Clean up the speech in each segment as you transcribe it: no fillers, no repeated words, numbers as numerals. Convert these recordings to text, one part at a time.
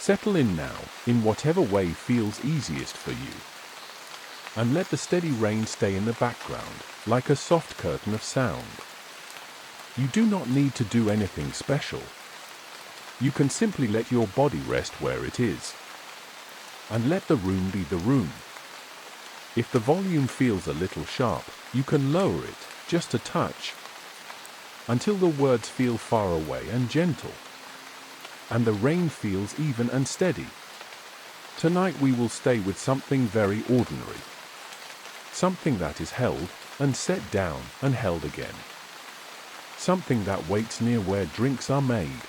Settle in now, in whatever way feels easiest for you. And let the steady rain stay in the background, like a soft curtain of sound. You do not need to do anything special. You can simply let your body rest where it is. And let the room be the room. If the volume feels a little sharp, you can lower it, just a touch, until the words feel far away and gentle, and the rain feels even and steady. Tonight we will stay with something very ordinary. Something that is held, and set down, and held again. Something that waits near where drinks are made,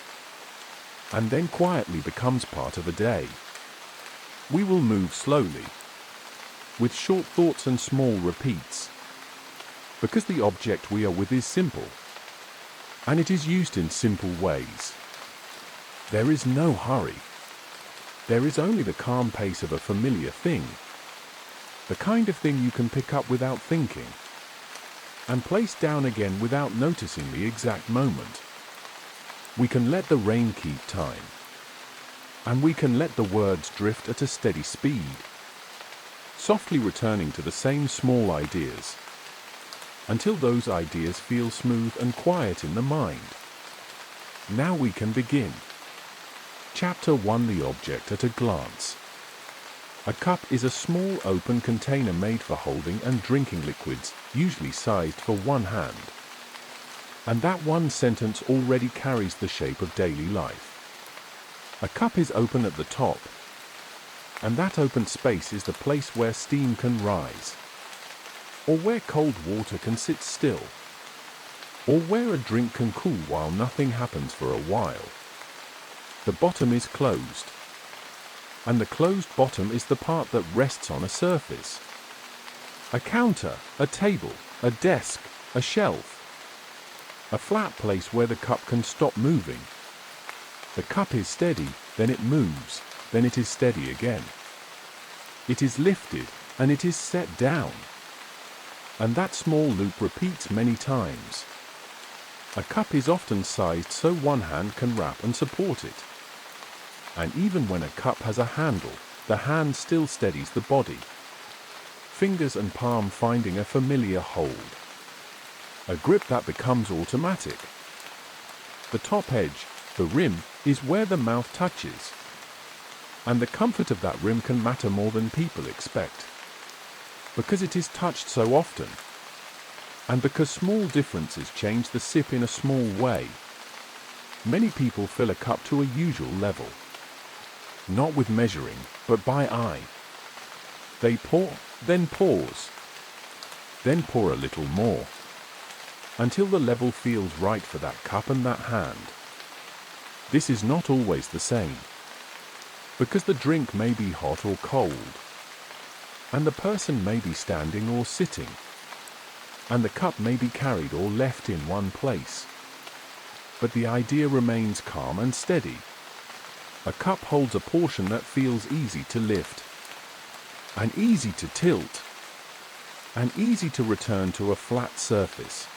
and then quietly becomes part of a day. We will move slowly, with short thoughts and small repeats, because the object we are with is simple, and it is used in simple ways. There is no hurry. There is only the calm pace of a familiar thing, the kind of thing you can pick up without thinking, and place down again without noticing the exact moment. We can let the rain keep time, and we can let the words drift at a steady speed, softly returning to the same small ideas, until those ideas feel smooth and quiet in the mind. Now we can begin. Chapter 1: The object at a glance. A cup is a small open container made for holding and drinking liquids, usually sized for one hand. And that one sentence already carries the shape of daily life. A cup is open at the top, and that open space is the place where steam can rise, or where cold water can sit still, or where a drink can cool while nothing happens for a while. The bottom is closed, and the closed bottom is the part that rests on a surface. A counter, a table, a desk, a shelf. A flat place where the cup can stop moving. The cup is steady, then it moves, then it is steady again. It is lifted, and it is set down. And that small loop repeats many times. A cup is often sized so one hand can wrap and support it. And even when a cup has a handle, the hand still steadies the body. Fingers and palm finding a familiar hold. A grip that becomes automatic. The top edge, the rim, is where the mouth touches. And the comfort of that rim can matter more than people expect, because it is touched so often, and because small differences change the sip in a small way. Many people fill a cup to a usual level, not with measuring, but by eye. They pour, then pause, then pour a little more, until the level feels right for that cup and that hand. This is not always the same, because the drink may be hot or cold, and the person may be standing or sitting, and the cup may be carried or left in one place. But the idea remains calm and steady. A cup holds a portion that feels easy to lift, and easy to tilt, and easy to return to a flat surface.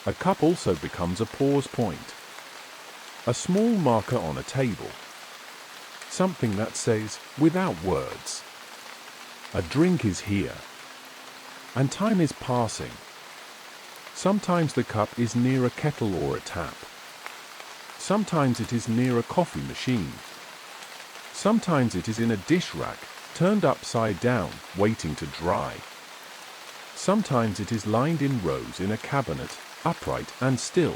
A cup also becomes a pause point, a small marker on a table, something that says, without words, a drink is here, and time is passing. Sometimes the cup is near a kettle or a tap. Sometimes it is near a coffee machine. Sometimes it is in a dish rack, turned upside down, waiting to dry. Sometimes it is lined in rows in a cabinet, upright and still.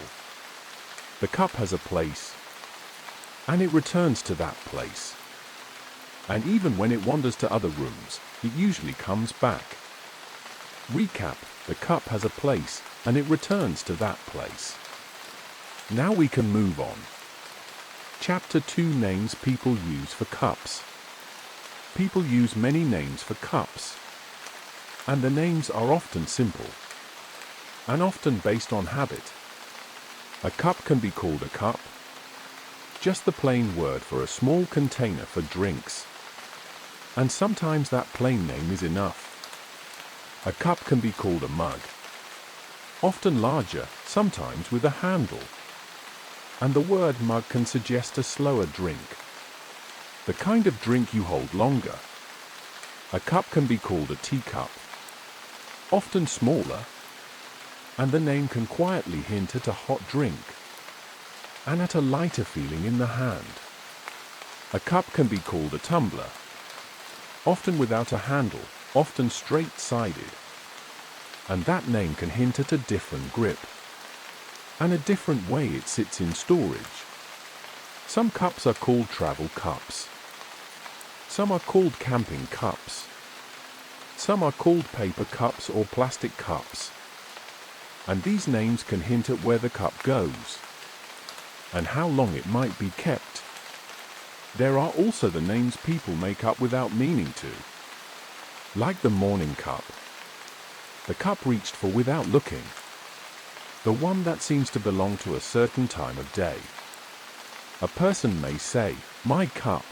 The cup has a place, and it returns to that place. And even when it wanders to other rooms, it usually comes back. Recap: the cup has a place, and it returns to that place. Now we can move on. Chapter 2: Names people use for cups. People use many names for cups, and the names are often simple, and often based on habit. A cup can be called a cup, just the plain word for a small container for drinks, and sometimes that plain name is enough. A cup can be called a mug, often larger, sometimes with a handle, and the word mug can suggest a slower drink. The kind of drink you hold longer. A cup can be called a teacup, often smaller, and the name can quietly hint at a hot drink and at a lighter feeling in the hand. A cup can be called a tumbler, often without a handle, often straight-sided, and that name can hint at a different grip and a different way it sits in storage. Some cups are called travel cups. Some are called camping cups. Some are called paper cups or plastic cups. And these names can hint at where the cup goes and how long it might be kept. There are also the names people make up without meaning to, like the morning cup, the cup reached for without looking, the one that seems to belong to a certain time of day. A person may say, "my cup,"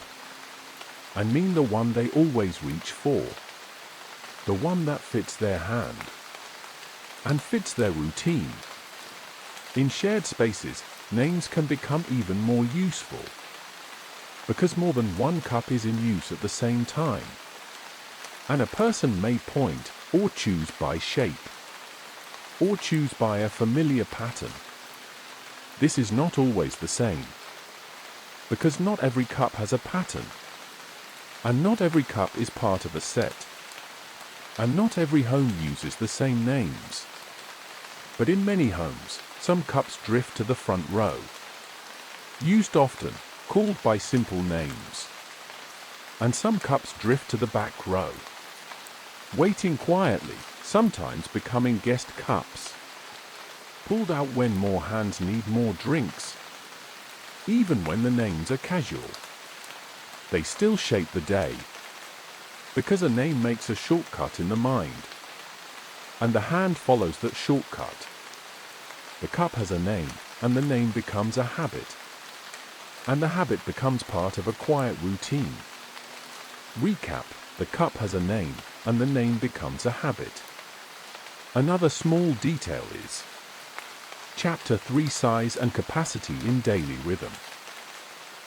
and mean the one they always reach for, the one that fits their hand and fits their routine. In shared spaces, names can become even more useful, because more than one cup is in use at the same time, and a person may point or choose by shape, or choose by a familiar pattern. This is not always the same, because not every cup has a pattern, and not every cup is part of a set, and not every home uses the same names. But in many homes, some cups drift to the front row, used often, called by simple names, and some cups drift to the back row, waiting quietly, sometimes becoming guest cups, pulled out when more hands need more drinks. Even when the names are casual, they still shape the day, because a name makes a shortcut in the mind, and the hand follows that shortcut. The cup has a name, and the name becomes a habit, and the habit becomes part of a quiet routine. Recap: the cup has a name, and the name becomes a habit. Another small detail is Chapter 3: Size and Capacity in Daily Rhythm.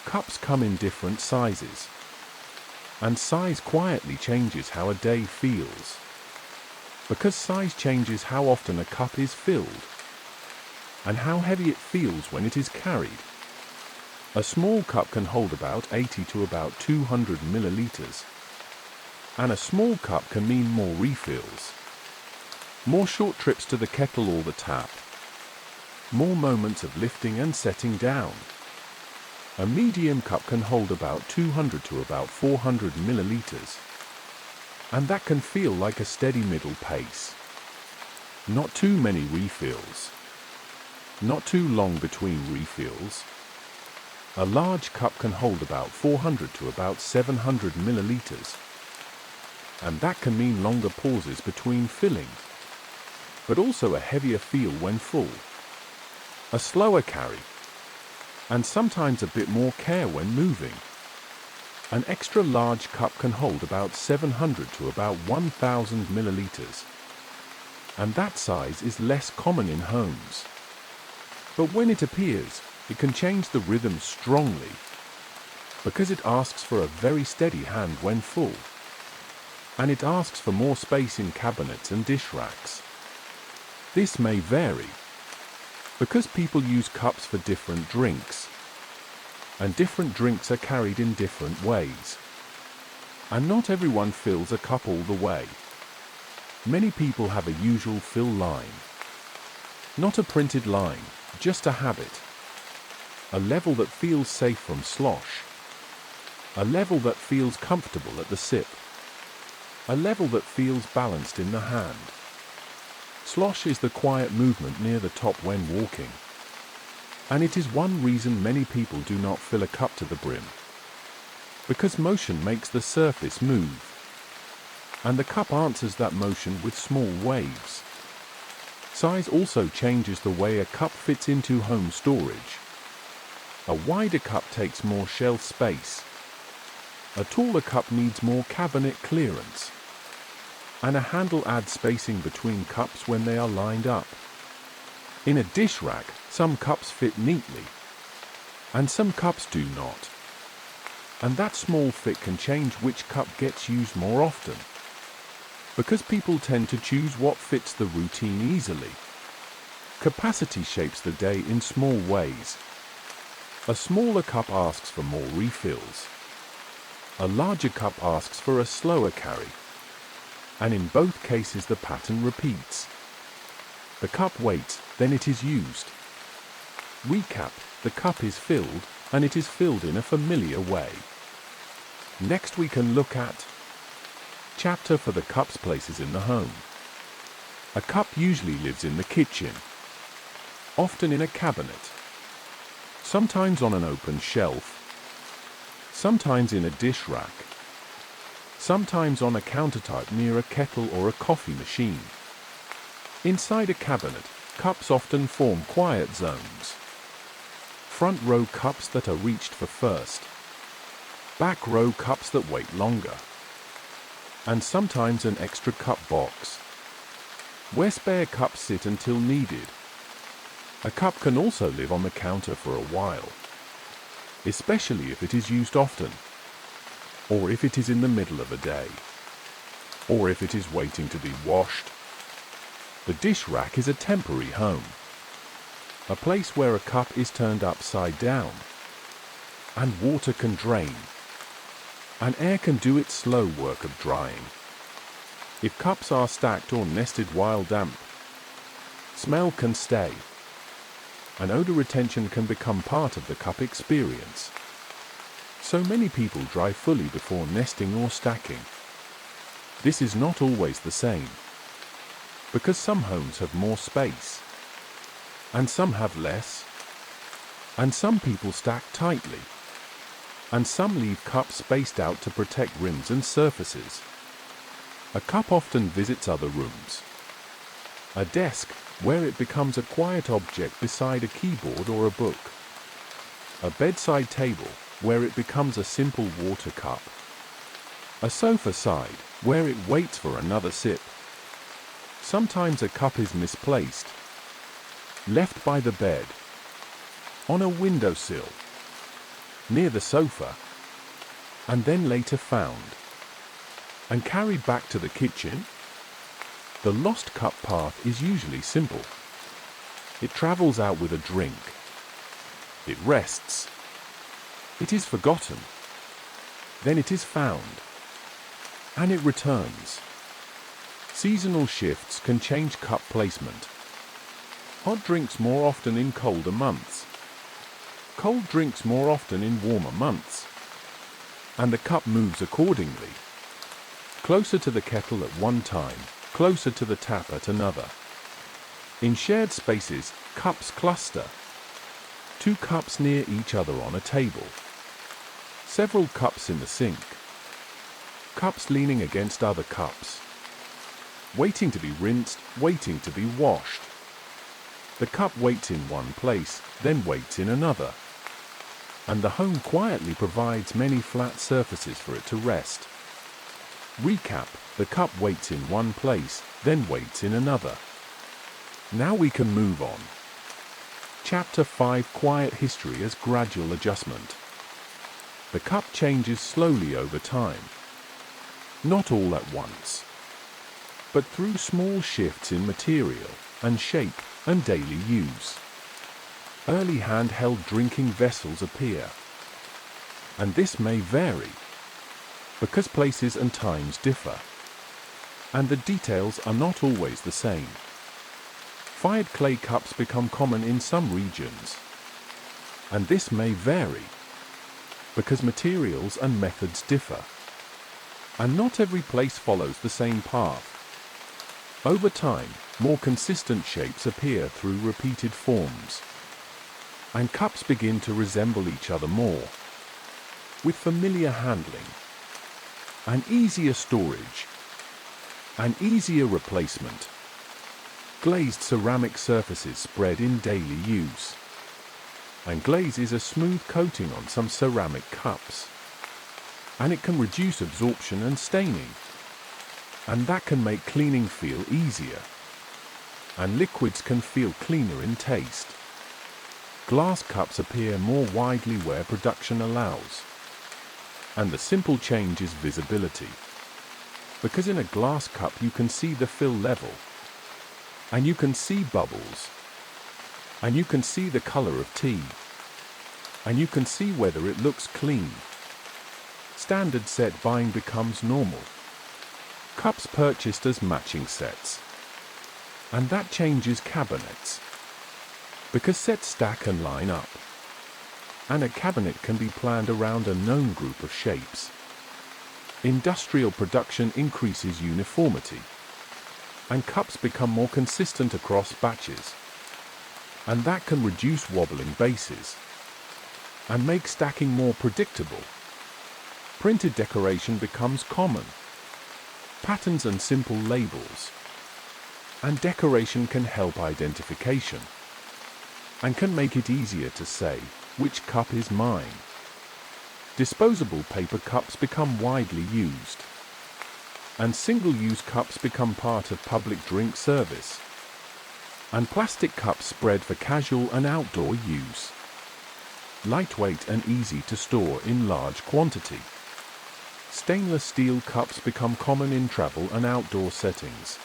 Cups come in different sizes, and size quietly changes how a day feels, because size changes how often a cup is filled, and how heavy it feels when it is carried. A small cup can hold about 80 to about 200 milliliters, and a small cup can mean more refills, more short trips to the kettle or the tap, more moments of lifting and setting down. A medium cup can hold about 200 to about 400 milliliters, and that can feel like a steady middle pace. Not too many refills, not too long between refills. A large cup can hold about 400 to about 700 milliliters, and that can mean longer pauses between filling, but also a heavier feel when full, a slower carry, and sometimes a bit more care when moving. An extra large cup can hold about 700 to about 1000 milliliters, and that size is less common in homes. But when it appears, it can change the rhythm strongly, because it asks for a very steady hand when full, and it asks for more space in cabinets and dish racks. This may vary, because people use cups for different drinks, and different drinks are carried in different ways, and not everyone fills a cup all the way. Many people have a usual fill line, not a printed line, just a habit, a level that feels safe from slosh, a level that feels comfortable at the sip, a level that feels balanced in the hand. Slosh is the quiet movement near the top when walking, and it is one reason many people do not fill a cup to the brim, because motion makes the surface move, and the cup answers that motion with small waves. Size also changes the way a cup fits into home storage. A wider cup takes more shelf space, a taller cup needs more cabinet clearance, and a handle adds spacing between cups when they are lined up. In a dish rack, some cups fit neatly, and some cups do not. And that small fit can change which cup gets used more often, because people tend to choose what fits the routine easily. Capacity shapes the day in small ways. A smaller cup asks for more refills. A larger cup asks for a slower carry. And in both cases the pattern repeats. The cup waits, then it is used. Recap: the cup is filled, and it is filled in a familiar way. Next we can look at chapter for the cup's places in the home. A cup usually lives in the kitchen, often in a cabinet, sometimes on an open shelf, sometimes in a dish rack, sometimes on a countertop near a kettle or a coffee machine. Inside a cabinet, cups often form quiet zones. Front row cups that are reached for first, back row cups that wait longer, and sometimes an extra cup box, where spare cups sit until needed. A cup can also live on the counter for a while, especially if it is used often, or if it is in the middle of a day, or if it is waiting to be washed. The dish rack is a temporary home, a place where a cup is turned upside down, and water can drain, and air can do its slow work of drying. If cups are stacked or nested while damp, smell can stay, and odor retention can become part of the cup experience. So many people dry fully before nesting or stacking. This is not always the same, because some homes have more space, and some have less, and some people stack tightly, and some leave cups spaced out to protect rims and surfaces. A cup often visits other rooms. A desk, where it becomes a quiet object beside a keyboard or a book. A bedside table, where it becomes a simple water cup. A sofa side, where it waits for another sip. Sometimes a cup is misplaced, left by the bed, on a windowsill, near the sofa, and then later found and carried back to the kitchen. The lost cup path is usually simple. It travels out with a drink. It rests. It is forgotten. Then it is found. And it returns. Seasonal shifts can change cup placement. Hot drinks more often in colder months. Cold drinks more often in warmer months. And the cup moves accordingly. Closer to the kettle at one time, closer to the tap at another. In shared spaces, cups cluster. Two cups near each other on a table. Several cups in the sink. Cups leaning against other cups. Waiting to be rinsed, waiting to be washed. The cup waits in one place, then waits in another. And the home quietly provides many flat surfaces for it to rest. Recap: the cup waits in one place, then waits in another. Now we can move on. Chapter 5: Quiet history as gradual adjustment. The cup changes slowly over time. Not all at once, but through small shifts in material and shape and daily use. Early handheld drinking vessels appear, and this may vary, because places and times differ, and the details are not always the same. Fired clay cups become common in some regions, and this may vary, because materials and methods differ, and not every place follows the same path. Over time, more consistent shapes appear through repeated forms, and cups begin to resemble each other more, with familiar handling, and easier storage, and easier replacement. Glazed ceramic surfaces spread in daily use, and glaze is a smooth coating on some ceramic cups, and it can reduce absorption and staining, and that can make cleaning feel easier, and liquids can feel cleaner in taste. Glass cups appear more widely where production allows, And the simple change is visibility. Because in a glass cup you can see the fill level, and you can see bubbles, and you can see the color of tea, and you can see whether it looks clean. Standard set buying becomes normal. Cups purchased as matching sets. And that changes cabinets. Because sets stack and line up. And a cabinet can be planned around a known group of shapes. Industrial production increases uniformity. And cups become more consistent across batches. And that can reduce wobbling bases. And make stacking more predictable. Printed decoration becomes common. Patterns and simple labels. And decoration can help identification. And can make it easier to say, which cup is mine. Disposable paper cups become widely used. And single-use cups become part of public drink service. And plastic cups spread for casual and outdoor use. Lightweight and easy to store in large quantity. Stainless steel cups become common in travel and outdoor settings.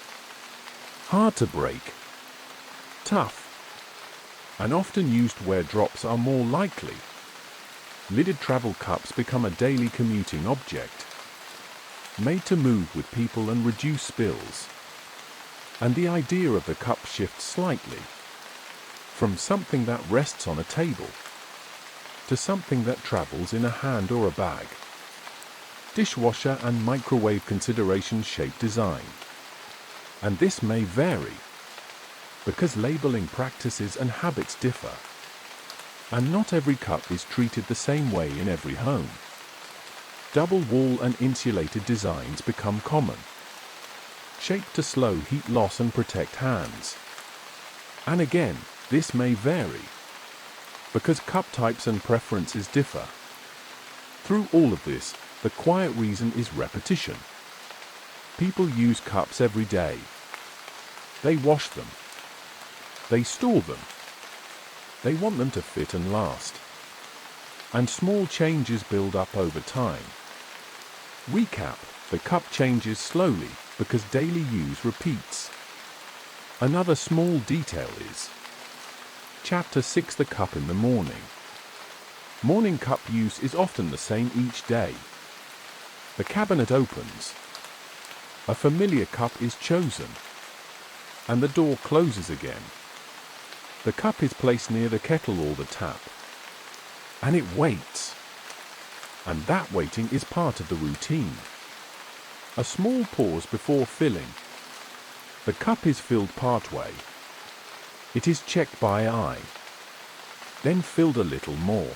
Hard to break. Tough. And often used where drops are more likely. Lidded travel cups become a daily commuting object. Made to move with people and reduce spills. And the idea of the cup shifts slightly. From something that rests on a table to something that travels in a hand or a bag. Dishwasher and microwave considerations shape design. And this may vary, because labeling practices and habits differ. And not every cup is treated the same way in every home. Double wall and insulated designs become common. Shaped to slow heat loss and protect hands. And again, this may vary, because cup types and preferences differ. Through all of this, the quiet reason is repetition. People use cups every day. They wash them. They store them. They want them to fit and last. And small changes build up over time. Recap: the cup changes slowly because daily use repeats. Another small detail is Chapter 6: The cup in the morning. Morning cup use is often the same each day. The cabinet opens. A familiar cup is chosen. And the door closes again. The cup is placed near the kettle or the tap. And it waits. And that waiting is part of the routine. A small pause before filling. The cup is filled partway. It is checked by eye. Then filled a little more.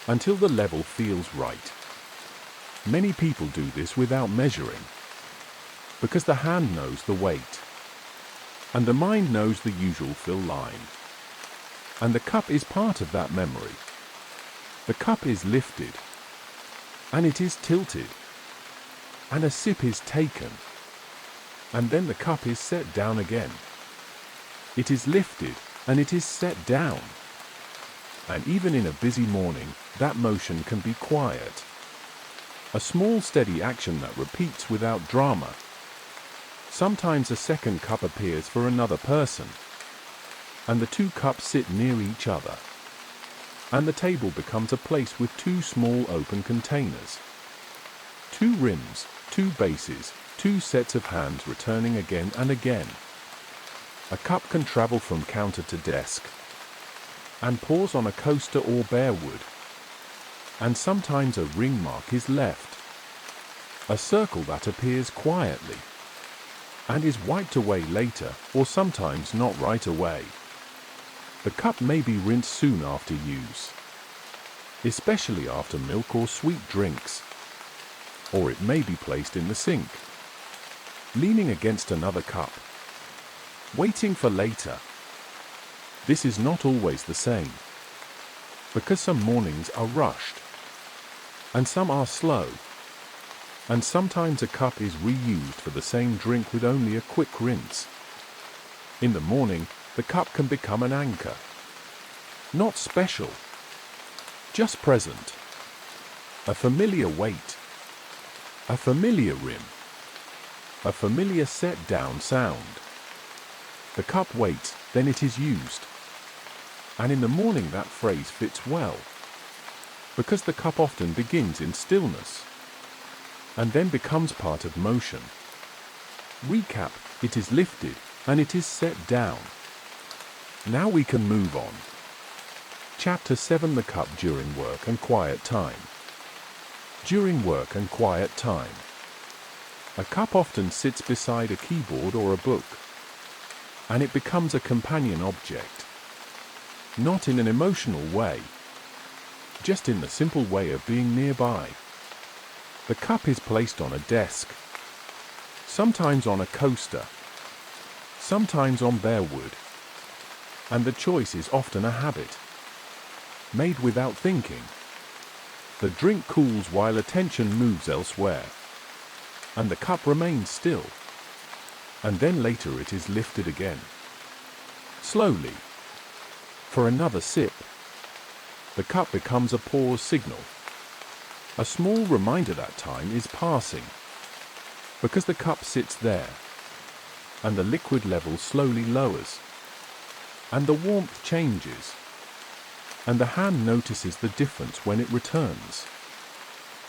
Until the level feels right. Many people do this without measuring. Because the hand knows the weight. And the mind knows the usual fill line. And the cup is part of that memory. The cup is lifted. And it is tilted. And a sip is taken. And then the cup is set down again. It is lifted, and it is set down. And even in a busy morning, that motion can be quiet. A small steady action that repeats without drama. Sometimes a second cup appears for another person. And the two cups sit near each other. And the table becomes a place with two small open containers. Two rims, two bases, two sets of hands returning again and again. A cup can travel from counter to desk. And pause on a coaster or bare wood. And sometimes a ring mark is left. A circle that appears quietly. And is wiped away later, or sometimes not right away. The cup may be rinsed soon after use. Especially after milk or sweet drinks. Or it may be placed in the sink. Leaning against another cup. Waiting for later. This is not always the same. Because some mornings are rushed. And some are slow. And sometimes a cup is reused for the same drink with only a quick rinse. In the morning, the cup can become an anchor. Not special. Just present. A familiar weight. A familiar rim. A familiar set-down sound. The cup waits, then it is used. And in the morning that phrase fits well, because the cup often begins in stillness and then becomes part of motion. Recap: it is lifted and it is set down. Now we can move on. Chapter 7: The cup during work and quiet time. During work and quiet time, a cup often sits beside a keyboard or a book, and it becomes a companion object. Not in an emotional way, just in the simple way of being nearby. The cup is placed on a desk, sometimes on a coaster, sometimes on bare wood, and the choice is often a habit, made without thinking. The drink cools while attention moves elsewhere, and the cup remains still, and then later it is lifted again, slowly, for another sip. The cup becomes a pause signal, a small reminder that time is passing, because the cup sits there, and the liquid level slowly lowers, and the warmth changes, and the hand notices the difference when it returns.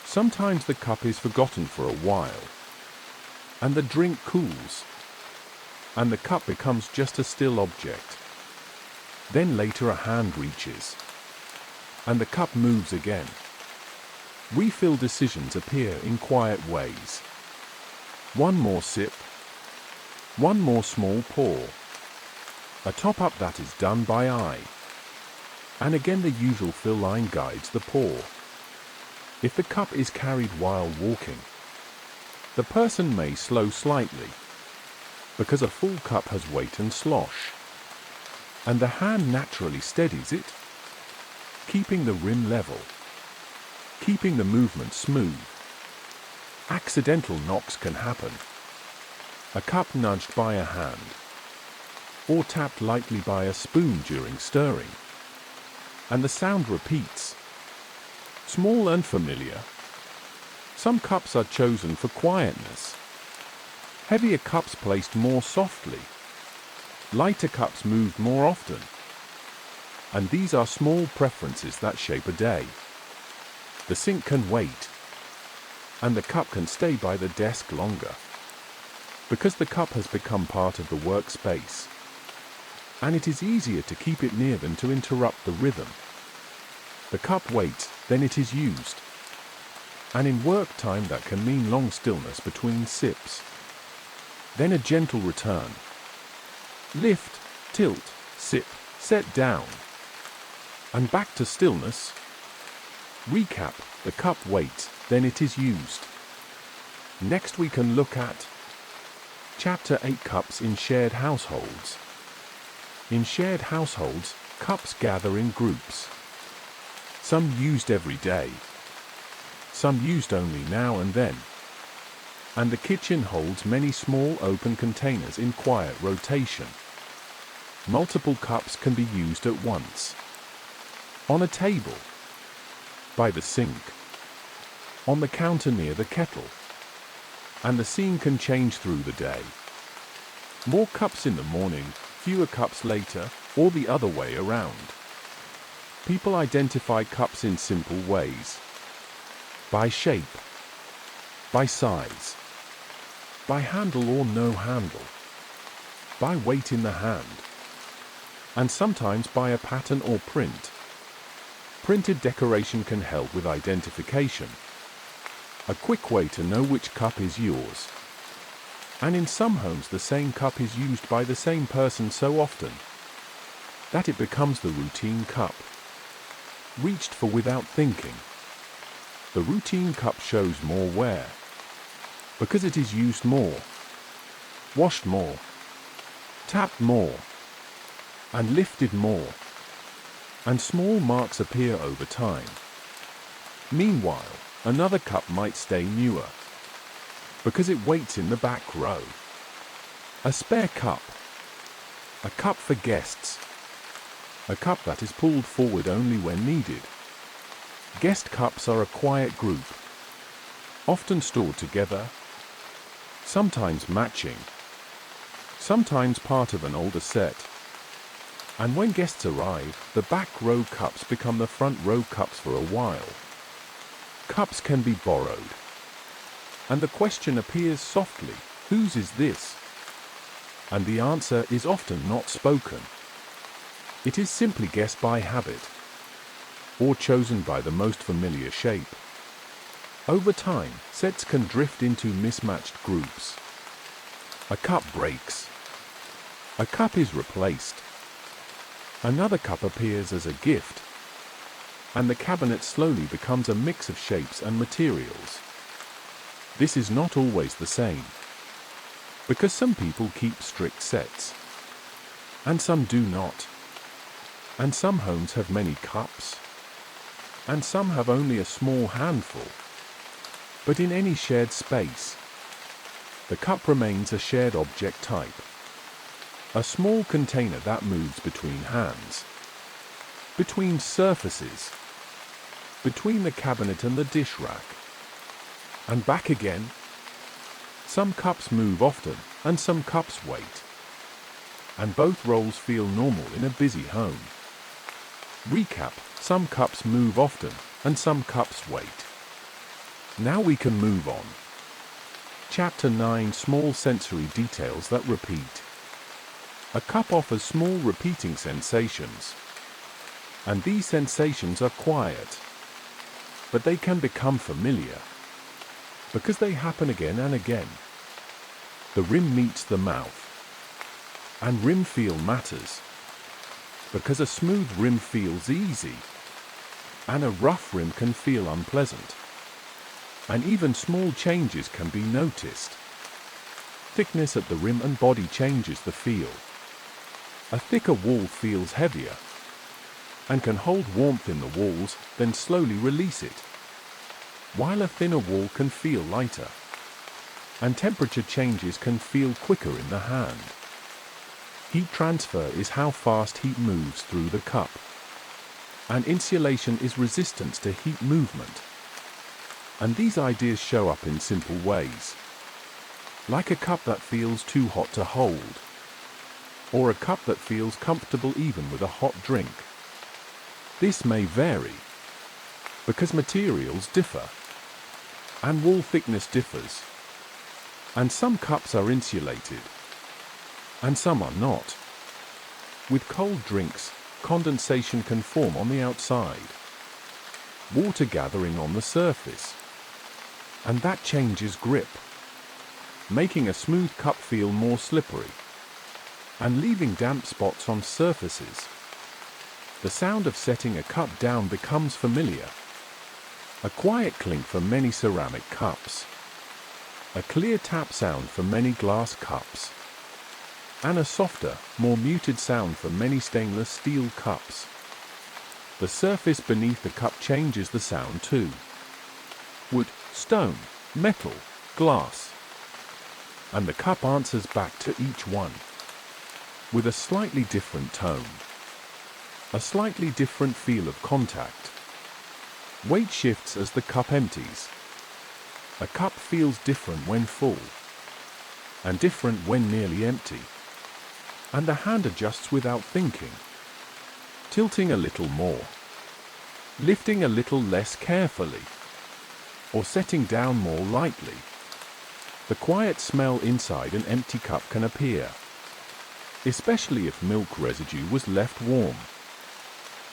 Sometimes the cup is forgotten for a while, and the drink cools, and the cup becomes just a still object. Then later a hand reaches, and the cup moves again. Refill decisions appear in quiet ways. One more sip, one more small pour, a top-up that is done by eye, and again the usual fill line guides the pour. If the cup is carried while walking, the person may slow slightly, because a full cup has weight and slosh, and the hand naturally steadies it, keeping the rim level, keeping the movement smooth. Accidental knocks can happen. A cup nudged by a hand, or tapped lightly by a spoon during stirring, and the sound repeats. Small and familiar. Some cups are chosen for quietness. Heavier cups placed more softly. Lighter cups moved more often. And these are small preferences that shape a day. The sink can wait, and the cup can stay by the desk longer, because the cup has become part of the workspace, and it is easier to keep it near than to interrupt the rhythm. The cup waits, then it is used. And in work time that can mean long stillness between sips. Then a gentle return. Lift, tilt, sip, set down. And back to stillness. Recap: the cup waits, then it is used. Next we can look at Chapter 8: Cups in shared households. In shared households, cups gather in groups. Some used every day, some used only now and then. And the kitchen holds many small open containers in quiet rotation. Multiple cups can be used at once. On a table, by the sink, on the counter near the kettle. And the scene can change through the day. More cups in the morning, fewer cups later, or the other way around. People identify cups in simple ways. By shape, by size, by handle or no handle, by weight in the hand, and sometimes by a pattern or print. Printed decoration can help with identification, a quick way to know which cup is yours. And in some homes the same cup is used by the same person so often that it becomes the routine cup, reached for without thinking. The routine cup shows more wear, because it is used more, washed more, tapped more, and lifted more, and small marks appear over time. Meanwhile, another cup might stay newer, because it waits in the back row. A spare cup, a cup for guests, a cup that is pulled forward only when needed. Guest cups are a quiet group, often stored together, sometimes matching, sometimes part of an older set. And when guests arrive, the back row cups become the front row cups for a while. Cups can be borrowed. And the question appears softly, whose is this? And the answer is often not spoken. It is simply guessed by habit, or chosen by the most familiar shape. Over time, sets can drift into mismatched groups. A cup breaks. A cup is replaced. Another cup appears as a gift. And the cabinet slowly becomes a mix of shapes and materials. This is not always the same, because some people keep strict sets, and some do not. And some homes have many cups, and some have only a small handful. But in any shared space, the cup remains a shared object type, a small container that moves between hands, between surfaces, between the cabinet and the dish rack, and back again. Some cups move often, and some cups wait. And both roles feel normal in a busy home. Recap: some cups move often, and some cups wait. Now we can move on. Chapter 9: Small sensory details that repeat. A cup offers small repeating sensations. And these sensations are quiet. But they can become familiar, because they happen again and again. The rim meets the mouth. And rim feel matters, because a smooth rim feels easy, and a rough rim can feel unpleasant. And even small changes can be noticed. Thickness at the rim and body changes the feel. A thicker wall feels heavier, and can hold warmth in the walls, then slowly release it, while a thinner wall can feel lighter. And temperature changes can feel quicker in the hand. Heat transfer is how fast heat moves through the cup. And insulation is resistance to heat movement. And these ideas show up in simple ways. Like a cup that feels too hot to hold, or a cup that feels comfortable even with a hot drink. This may vary, because materials differ, and wall thickness differs. And some cups are insulated, and some are not. With cold drinks, condensation can form on the outside, water gathering on the surface, and that changes grip, making a smooth cup feel more slippery, and leaving damp spots on surfaces. The sound of setting a cup down becomes familiar. A quiet clink for many ceramic cups, a clear tap sound for many glass cups, and a softer, more muted sound for many stainless steel cups. The surface beneath the cup changes the sound too. Wood, stone, metal, glass. And the cup answers back to each one, with a slightly different tone, a slightly different feel of contact. Weight shifts as the cup empties. A cup feels different when full, and different when nearly empty. And the hand adjusts without thinking, tilting a little more, lifting a little less carefully, or setting down more lightly. The quiet smell inside an empty cup can appear, especially if milk residue was left warm,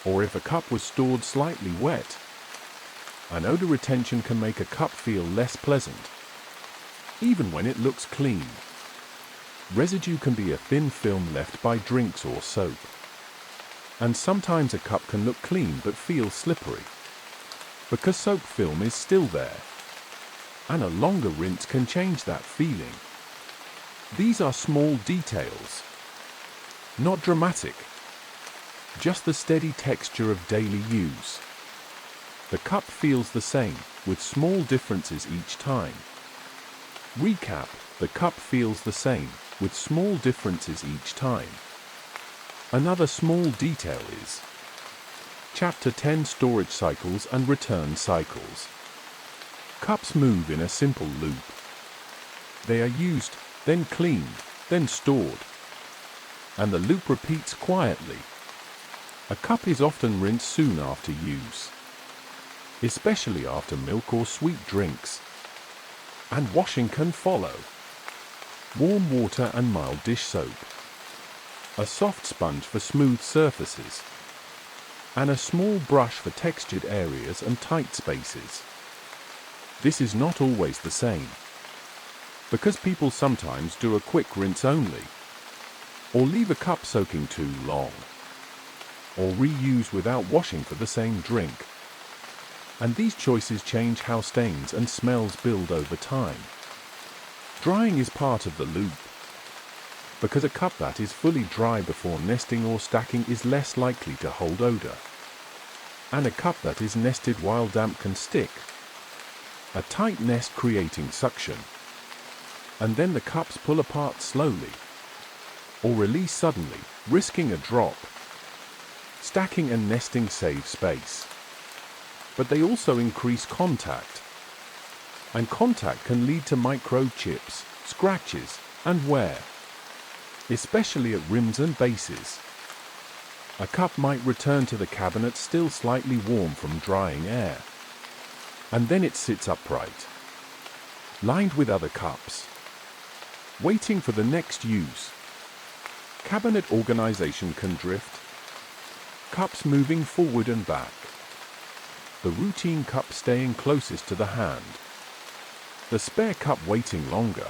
or if a cup was stored slightly wet. An odor retention can make a cup feel less pleasant, even when it looks clean. Residue can be a thin film left by drinks or soap. And sometimes a cup can look clean but feel slippery, because soap film is still there. And a longer rinse can change that feeling. These are small details, not dramatic, just the steady texture of daily use. The cup feels the same, with small differences each time. Recap: the cup feels the same, with small differences each time. Another small detail is Chapter 10: Storage Cycles and Return Cycles. Cups move in a simple loop. They are used, then cleaned, then stored. And the loop repeats quietly. A cup is often rinsed soon after use, especially after milk or sweet drinks. And washing can follow. Warm water and mild dish soap. A soft sponge for smooth surfaces. And a small brush for textured areas and tight spaces. This is not always the same, because people sometimes do a quick rinse only, or leave a cup soaking too long, or reuse without washing for the same drink. And these choices change how stains and smells build over time. Drying is part of the loop, because a cup that is fully dry before nesting or stacking is less likely to hold odor. And a cup that is nested while damp can stick. A tight nest creating suction. And then the cups pull apart slowly, or release suddenly, risking a drop. Stacking and nesting save space, but they also increase contact. And contact can lead to microchips, scratches, and wear, especially at rims and bases. A cup might return to the cabinet still slightly warm from drying air, and then it sits upright, lined with other cups, waiting for the next use. Cabinet organization can drift, cups moving forward and back. The routine cup staying closest to the hand, the spare cup waiting longer.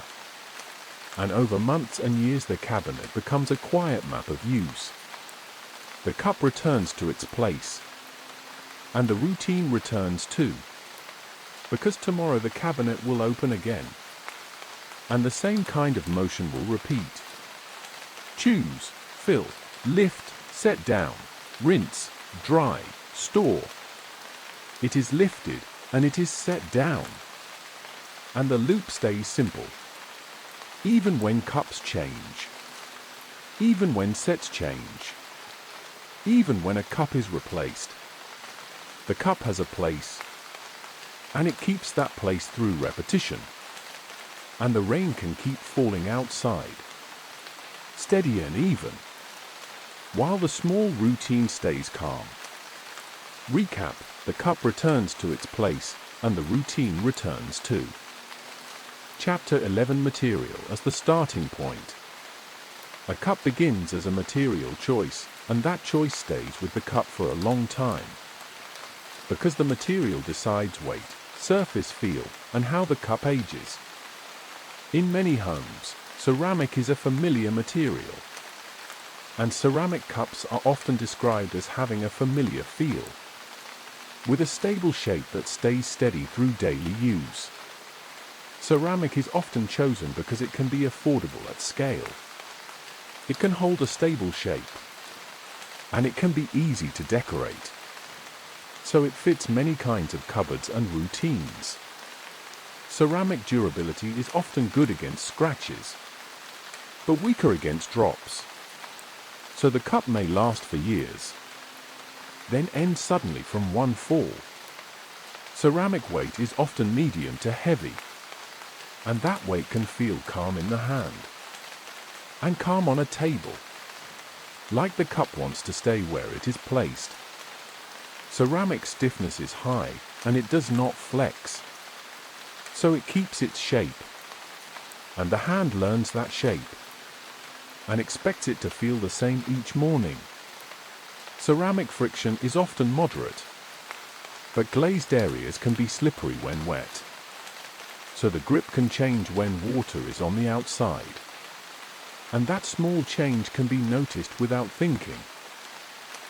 And over months and years the cabinet becomes a quiet map of use. The cup returns to its place, and the routine returns too, because tomorrow the cabinet will open again, and the same kind of motion will repeat. Choose, fill, lift, set down, rinse, dry, store. It is lifted, and it is set down. And the loop stays simple. Even when cups change. Even when sets change. Even when a cup is replaced. The cup has a place. And it keeps that place through repetition. And the rain can keep falling outside, steady and even, while the small routine stays calm. Recap: the cup returns to its place, and the routine returns too. Chapter 11: Material as the starting point. A cup begins as a material choice, and that choice stays with the cup for a long time, because the material decides weight, surface feel, and how the cup ages. In many homes, ceramic is a familiar material, and ceramic cups are often described as having a familiar feel, with a stable shape that stays steady through daily use. Ceramic is often chosen because it can be affordable at scale. It can hold a stable shape, and it can be easy to decorate. So it fits many kinds of cupboards and routines. Ceramic durability is often good against scratches, but weaker against drops. So the cup may last for years, then end suddenly from one fall. Ceramic weight is often medium to heavy, and that weight can feel calm in the hand, and calm on a table, like the cup wants to stay where it is placed. Ceramic stiffness is high, and it does not flex, so it keeps its shape, and the hand learns that shape, and expects it to feel the same each morning. Ceramic friction is often moderate, but glazed areas can be slippery when wet, so the grip can change when water is on the outside, and that small change can be noticed without thinking.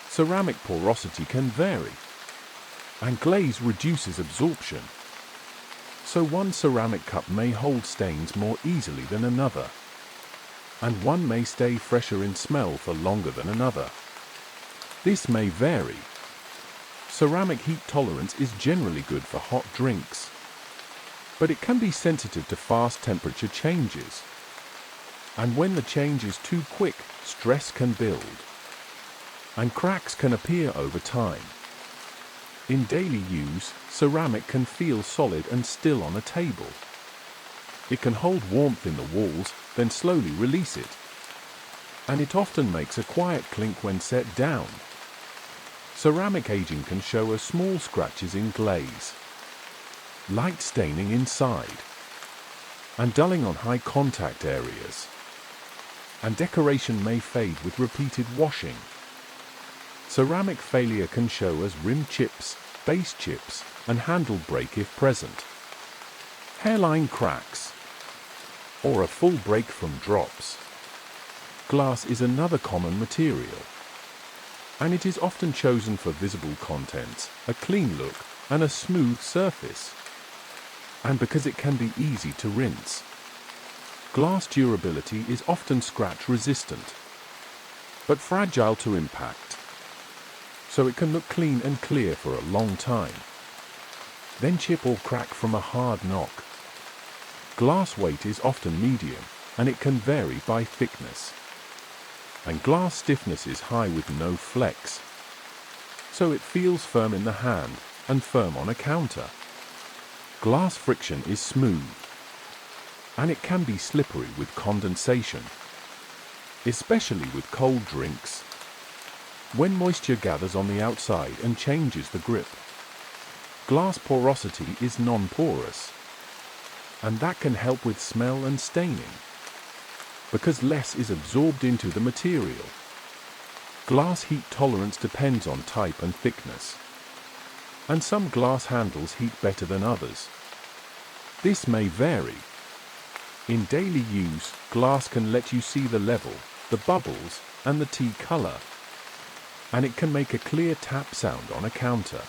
Ceramic porosity can vary, and glaze reduces absorption, so one ceramic cup may hold stains more easily than another, and one may stay fresher in smell for longer than another. This may vary. Ceramic heat tolerance is generally good for hot drinks, but it can be sensitive to fast temperature changes. And when the change is too quick, stress can build, and cracks can appear over time. In daily use, ceramic can feel solid and still on a table. It can hold warmth in the walls, then slowly release it. And it often makes a quiet clink when set down. Ceramic aging can show as small scratches in glaze, light staining inside, and dulling on high contact areas. And decoration may fade with repeated washing. Ceramic failure can show as rim chips, base chips, and handle break if present. Hairline cracks, or a full break from drops. Glass is another common material, and it is often chosen for visible contents, a clean look, and a smooth surface. And because it can be easy to rinse. Glass durability is often scratch resistant, but fragile to impact, so it can look clean and clear for a long time, then chip or crack from a hard knock. Glass weight is often medium, and it can vary by thickness. And glass stiffness is high with no flex, so it feels firm in the hand and firm on a counter. Glass friction is smooth, and it can be slippery with condensation, especially with cold drinks, when moisture gathers on the outside and changes the grip. Glass porosity is non-porous, and that can help with smell and staining, because less is absorbed into the material. Glass heat tolerance depends on type and thickness, and some glass handles heat better than others. This may vary. In daily use, glass can let you see the level, the bubbles, and the tea color, and it can make a clear tap sound on a counter.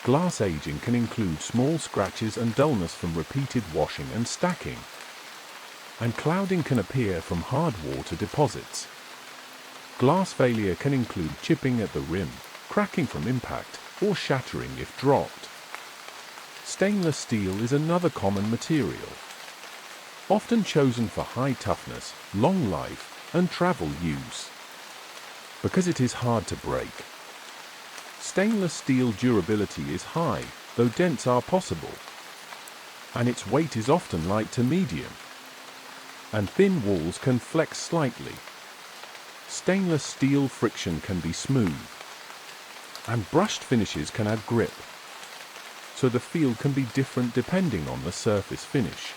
Glass aging can include small scratches and dullness from repeated washing and stacking, and clouding can appear from hard water deposits. Glass failure can include chipping at the rim, cracking from impact, or shattering if dropped. Stainless steel is another common material, often chosen for high toughness, long life, and travel use, because it is hard to break. Stainless steel durability is high, though dents are possible, and its weight is often light to medium, and thin walls can flex slightly. Stainless steel friction can be smooth, and brushed finishes can add grip, so the feel can be different depending on the surface finish.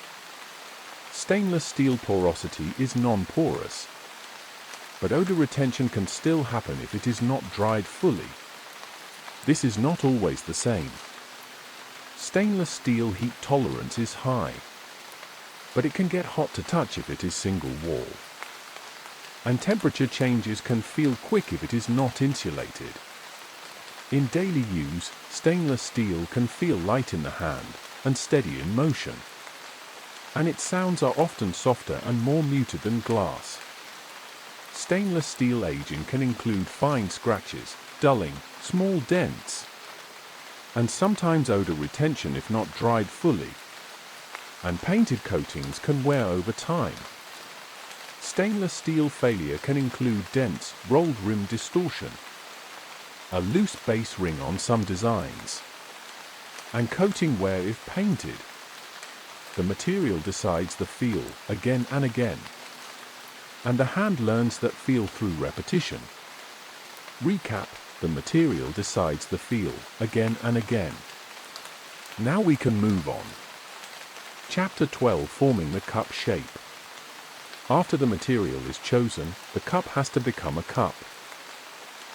Stainless steel porosity is non-porous, but odor retention can still happen if it is not dried fully. This is not always the same. Stainless steel heat tolerance is high, but it can get hot to touch if it is single wall. And temperature changes can feel quick if it is not insulated. In daily use, stainless steel can feel light in the hand and steady in motion, and its sounds are often softer and more muted than glass. Stainless steel aging can include fine scratches, dulling, small dents, and sometimes odor retention if not dried fully. And painted coatings can wear over time. Stainless steel failure can include dents, rolled rim distortion, a loose base ring on some designs, and coating wear if painted. The material decides the feel again and again, and the hand learns that feel through repetition. Recap: the material decides the feel again and again. Now we can move on. Chapter 12: Forming the cup shape. After the material is chosen, the cup has to become a cup,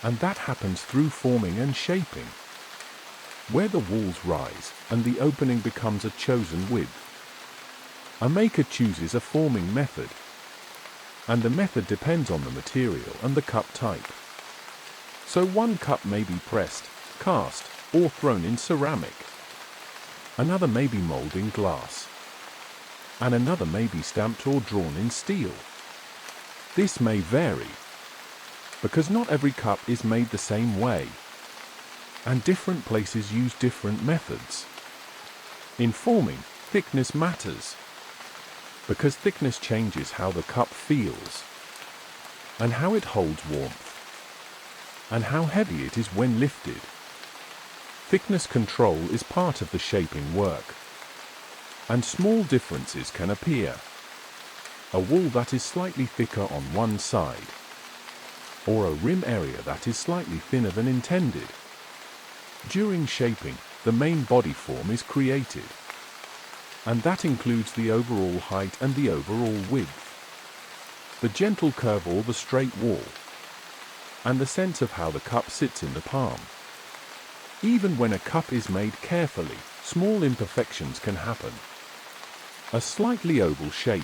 and that happens through forming and shaping, where the walls rise and the opening becomes a chosen width. A maker chooses a forming method, and the method depends on the material and the cup type. So one cup may be pressed, cast, or thrown in ceramic. Another may be molded in glass, and another may be stamped or drawn in steel. This may vary, because not every cup is made the same way, and different places use different methods. In forming, thickness matters, because thickness changes how the cup feels, and how it holds warmth, and how heavy it is when lifted. Thickness control is part of the shaping work, and small differences can appear. A wall that is slightly thicker on one side, or a rim area that is slightly thinner than intended. During shaping, the main body form is created, and that includes the overall height and the overall width, the gentle curve or the straight wall, and the sense of how the cup sits in the palm. Even when a cup is made carefully, small imperfections can happen. A slightly oval shape,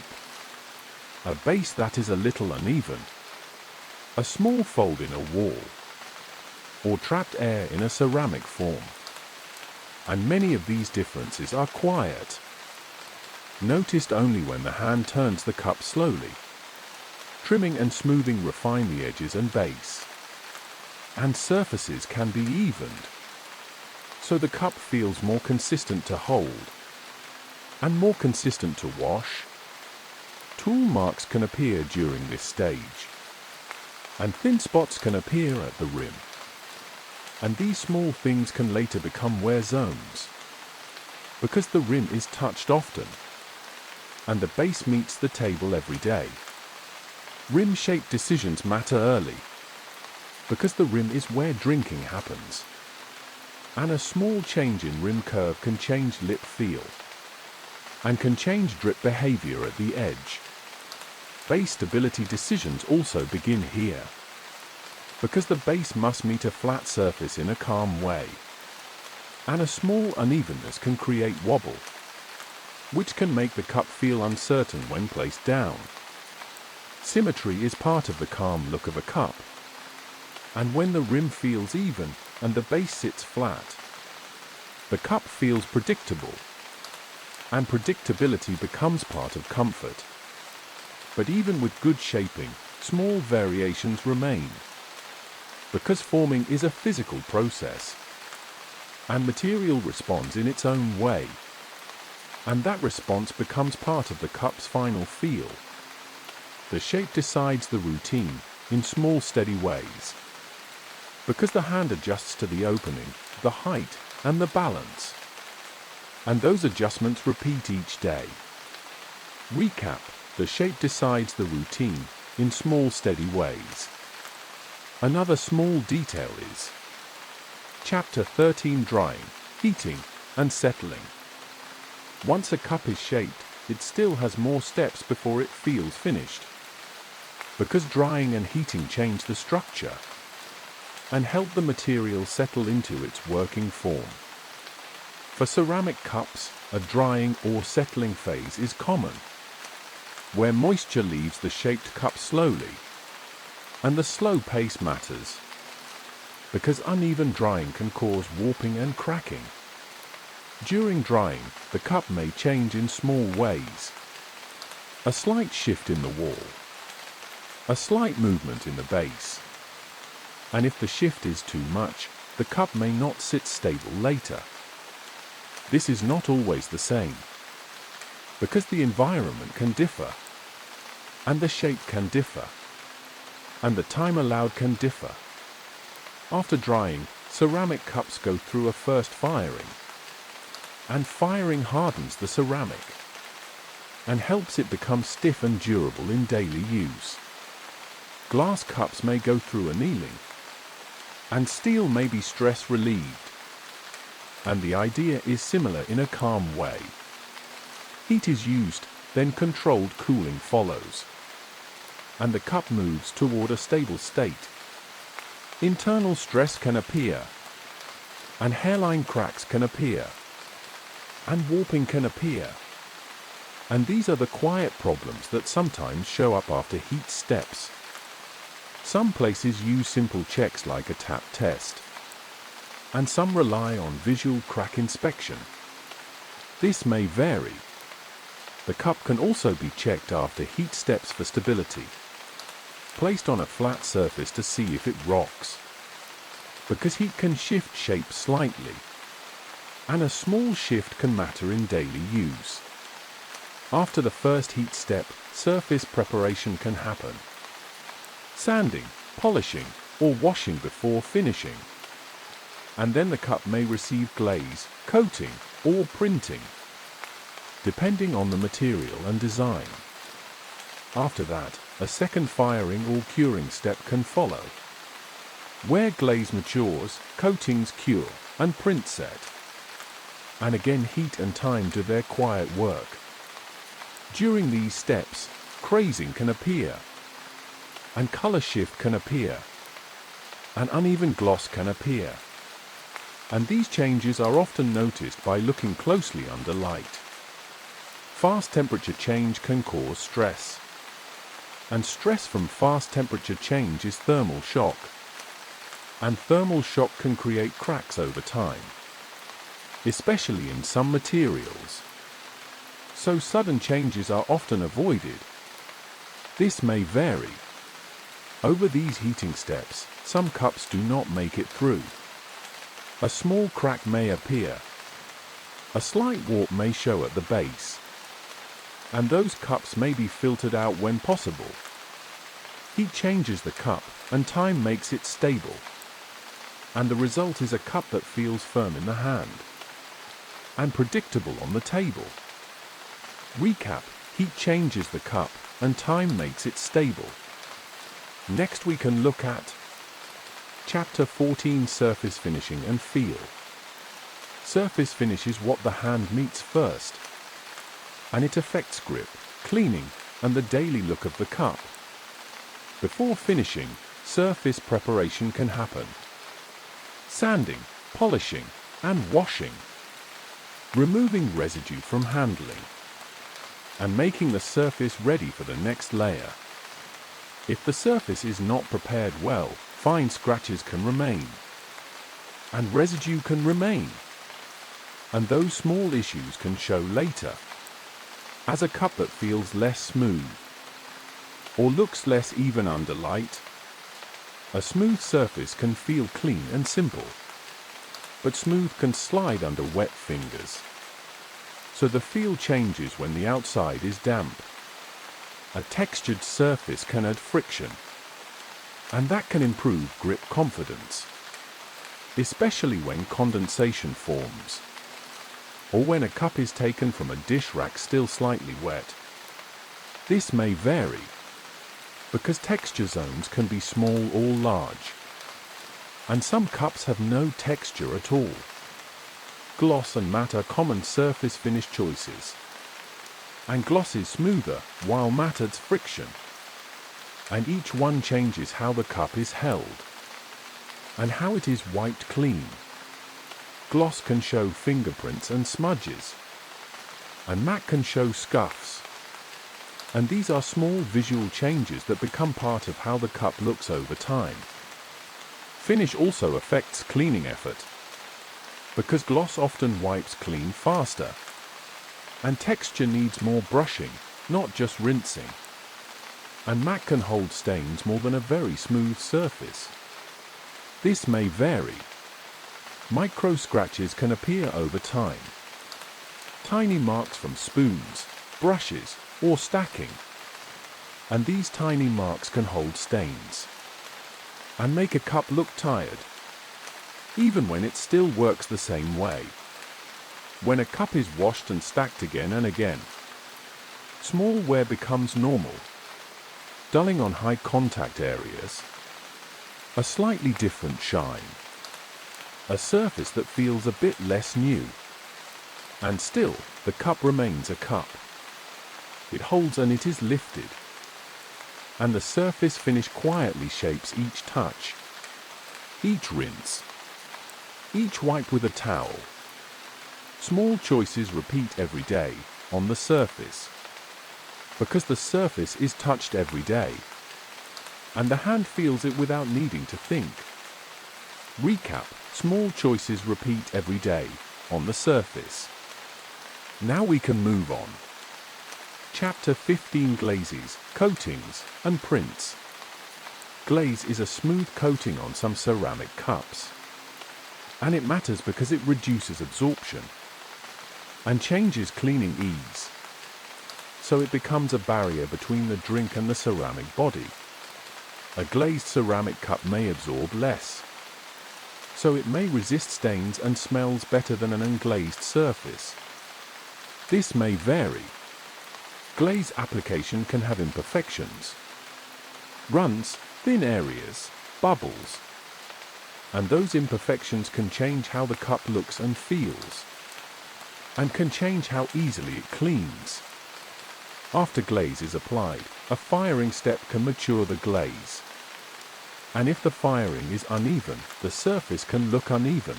a base that is a little uneven, a small fold in a wall, or trapped air in a ceramic form. And many of these differences are quiet, noticed only when the hand turns the cup slowly. Trimming and smoothing refine the edges and base, and surfaces can be evened, so the cup feels more consistent to hold, and more consistent to wash. Tool marks can appear during this stage, and thin spots can appear at the rim, and these small things can later become wear zones, because the rim is touched often, and the base meets the table every day. Rim shape decisions matter early, because the rim is where drinking happens, and a small change in rim curve can change lip feel, and can change drip behavior at the edge. Base stability decisions also begin here, because the base must meet a flat surface in a calm way, and a small unevenness can create wobble, which can make the cup feel uncertain when placed down. Symmetry is part of the calm look of a cup, and when the rim feels even and the base sits flat, the cup feels predictable, and predictability becomes part of comfort. But even with good shaping, small variations remain, because forming is a physical process, and material responds in its own way, and that response becomes part of the cup's final feel. The shape decides the routine in small, steady ways, because the hand adjusts to the opening, the height, and the balance, and those adjustments repeat each day. Recap: the shape decides the routine in small, steady ways. Another small detail is Chapter 13: Drying, Heating, and Settling. Once a cup is shaped, it still has more steps before it feels finished, because drying and heating change the structure and help the material settle into its working form. For ceramic cups, a drying or settling phase is common, where moisture leaves the shaped cup slowly, and the slow pace matters, because uneven drying can cause warping and cracking. During drying, the cup may change in small ways. A slight shift in the wall, a slight movement in the base, and if the shift is too much, the cup may not sit stable later. This is not always the same, because the environment can differ, and the shape can differ, and the time allowed can differ. After drying, ceramic cups go through a first firing, and firing hardens the ceramic and helps it become stiff and durable in daily use. Glass cups may go through annealing, and steel may be stress relieved, and the idea is similar in a calm way. Heat is used, then controlled cooling follows, and the cup moves toward a stable state. Internal stress can appear, and hairline cracks can appear, and warping can appear. And these are the quiet problems that sometimes show up after heat steps. Some places use simple checks like a tap test, and some rely on visual crack inspection. This may vary. The cup can also be checked after heat steps for stability, placed on a flat surface to see if it rocks, because heat can shift shape slightly, and a small shift can matter in daily use. After the first heat step, surface preparation can happen. Sanding, polishing, or washing before finishing. and then the cup may receive glaze, coating, or printing, depending on the material and design. After that, a second firing or curing step can follow, where glaze matures, coatings cure, and print set. And again heat and time do their quiet work. During these steps, crazing can appear, and color shift can appear, and uneven gloss can appear. And these changes are often noticed by looking closely under light. Fast temperature change can cause stress, and stress from fast temperature change is thermal shock, and thermal shock can create cracks over time, especially in some materials. So sudden changes are often avoided. This may vary. Over these heating steps, some cups do not make it through. A small crack may appear. A slight warp may show at the base, and those cups may be filtered out when possible. Heat changes the cup, and time makes it stable, and the result is a cup that feels firm in the hand and predictable on the table. Recap: heat changes the cup, and time makes it stable. Next we can look at Chapter 14: Surface Finishing and Feel. Surface finish is what the hand meets first, and it affects grip, cleaning, and the daily look of the cup. Before finishing, surface preparation can happen: sanding, polishing, and washing, removing residue from handling, and making the surface ready for the next layer. If the surface is not prepared well, fine scratches can remain, and residue can remain, and those small issues can show later, as a cup that feels less smooth, or looks less even under light. A smooth surface can feel clean and simple, but smooth can slide under wet fingers. So the feel changes when the outside is damp. A textured surface can add friction, and that can improve grip confidence, especially when condensation forms, or when a cup is taken from a dish rack still slightly wet. This may vary, because texture zones can be small or large, and some cups have no texture at all. Gloss and matte are common surface finish choices, and gloss is smoother, while matte adds friction, and each one changes how the cup is held, and how it is wiped clean. Gloss can show fingerprints and smudges, and matte can show scuffs, and these are small visual changes that become part of how the cup looks over time. Finish also affects cleaning effort, because gloss often wipes clean faster, and texture needs more brushing, not just rinsing, and matte can hold stains more than a very smooth surface. This may vary. Micro scratches can appear over time. Tiny marks from spoons, brushes, or stacking, and these tiny marks can hold stains, and make a cup look tired, even when it still works the same way. When a cup is washed and stacked again and again, small wear becomes normal. Dulling on high contact areas, a slightly different shine, a surface that feels a bit less new, and still the cup remains a cup. It holds and it is lifted, and the surface finish quietly shapes each touch, each rinse, each wipe with a towel. Small choices repeat every day on the surface, because the surface is touched every day, and the hand feels it without needing to think. Recap: small choices repeat every day on the surface. Now we can move on. Chapter 15: Glazes, Coatings, and Prints. Glaze is a smooth coating on some ceramic cups, and it matters because it reduces absorption and changes cleaning ease, so it becomes a barrier between the drink and the ceramic body. A glazed ceramic cup may absorb less, so it may resist stains and smells better than an unglazed surface. This may vary. Glaze application can have imperfections, runs, thin areas, bubbles, and those imperfections can change how the cup looks and feels, and can change how easily it cleans. After glaze is applied, a firing step can mature the glaze. And if the firing is uneven, the surface can look uneven,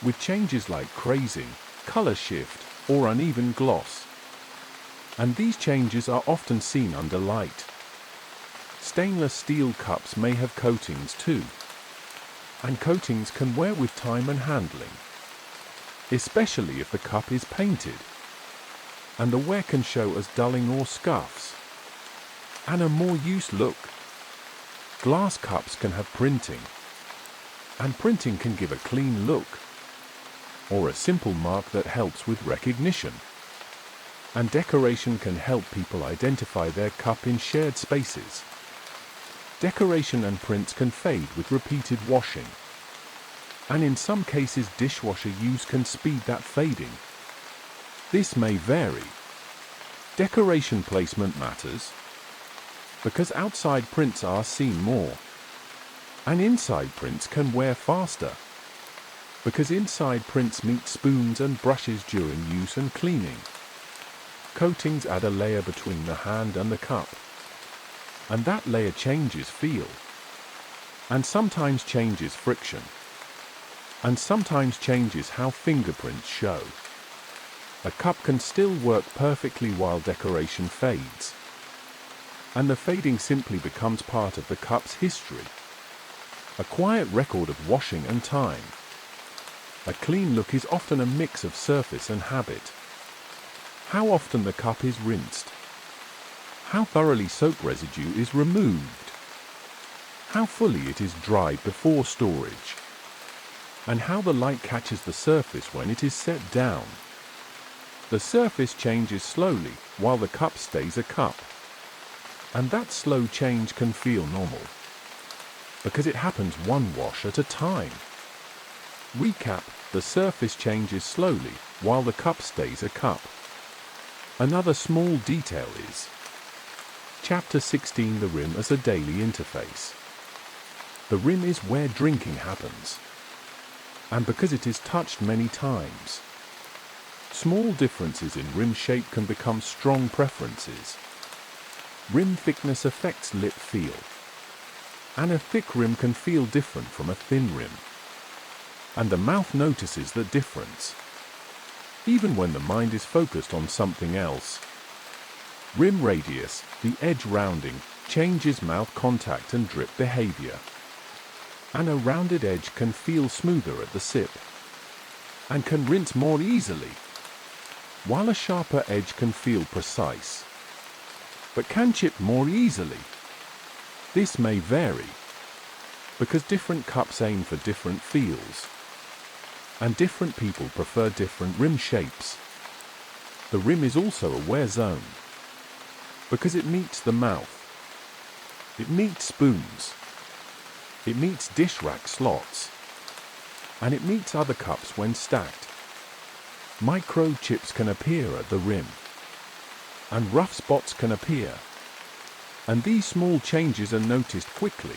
with changes like crazing, color shift, or uneven gloss. And these changes are often seen under light. Stainless steel cups may have coatings too, and coatings can wear with time and handling, especially if the cup is painted, and the wear can show as dulling or scuffs, and a more used look. Glass cups can have printing, and printing can give a clean look, or a simple mark that helps with recognition. And decoration can help people identify their cup in shared spaces. Decoration and prints can fade with repeated washing, and in some cases dishwasher use can speed that fading. This may vary. Decoration placement matters, because outside prints are seen more, and inside prints can wear faster, because inside prints meet spoons and brushes during use and cleaning. Coatings add a layer between the hand and the cup, and that layer changes feel, and sometimes changes friction, and sometimes changes how fingerprints show. A cup can still work perfectly while decoration fades, and the fading simply becomes part of the cup's history, a quiet record of washing and time. A clean look is often a mix of surface and habit. How often the cup is rinsed, how thoroughly soap residue is removed, how fully it is dried before storage, and how the light catches the surface when it is set down. The surface changes slowly while the cup stays a cup, and that slow change can feel normal, because it happens one wash at a time. Recap: the surface changes slowly while the cup stays a cup. Another small detail is Chapter 16: The rim as a daily interface. The rim is where drinking happens, and because it is touched many times, small differences in rim shape can become strong preferences. Rim thickness affects lip feel, and a thick rim can feel different from a thin rim, and the mouth notices the difference, even when the mind is focused on something else. Rim radius, the edge rounding, changes mouth contact and drip behavior. And a rounded edge can feel smoother at the sip, and can rinse more easily, while a sharper edge can feel precise, but can chip more easily. This may vary, because different cups aim for different feels, and different people prefer different rim shapes. The rim is also a wear zone, because it meets the mouth, it meets spoons, it meets dish rack slots, and it meets other cups when stacked. Micro chips can appear at the rim, and rough spots can appear, and these small changes are noticed quickly,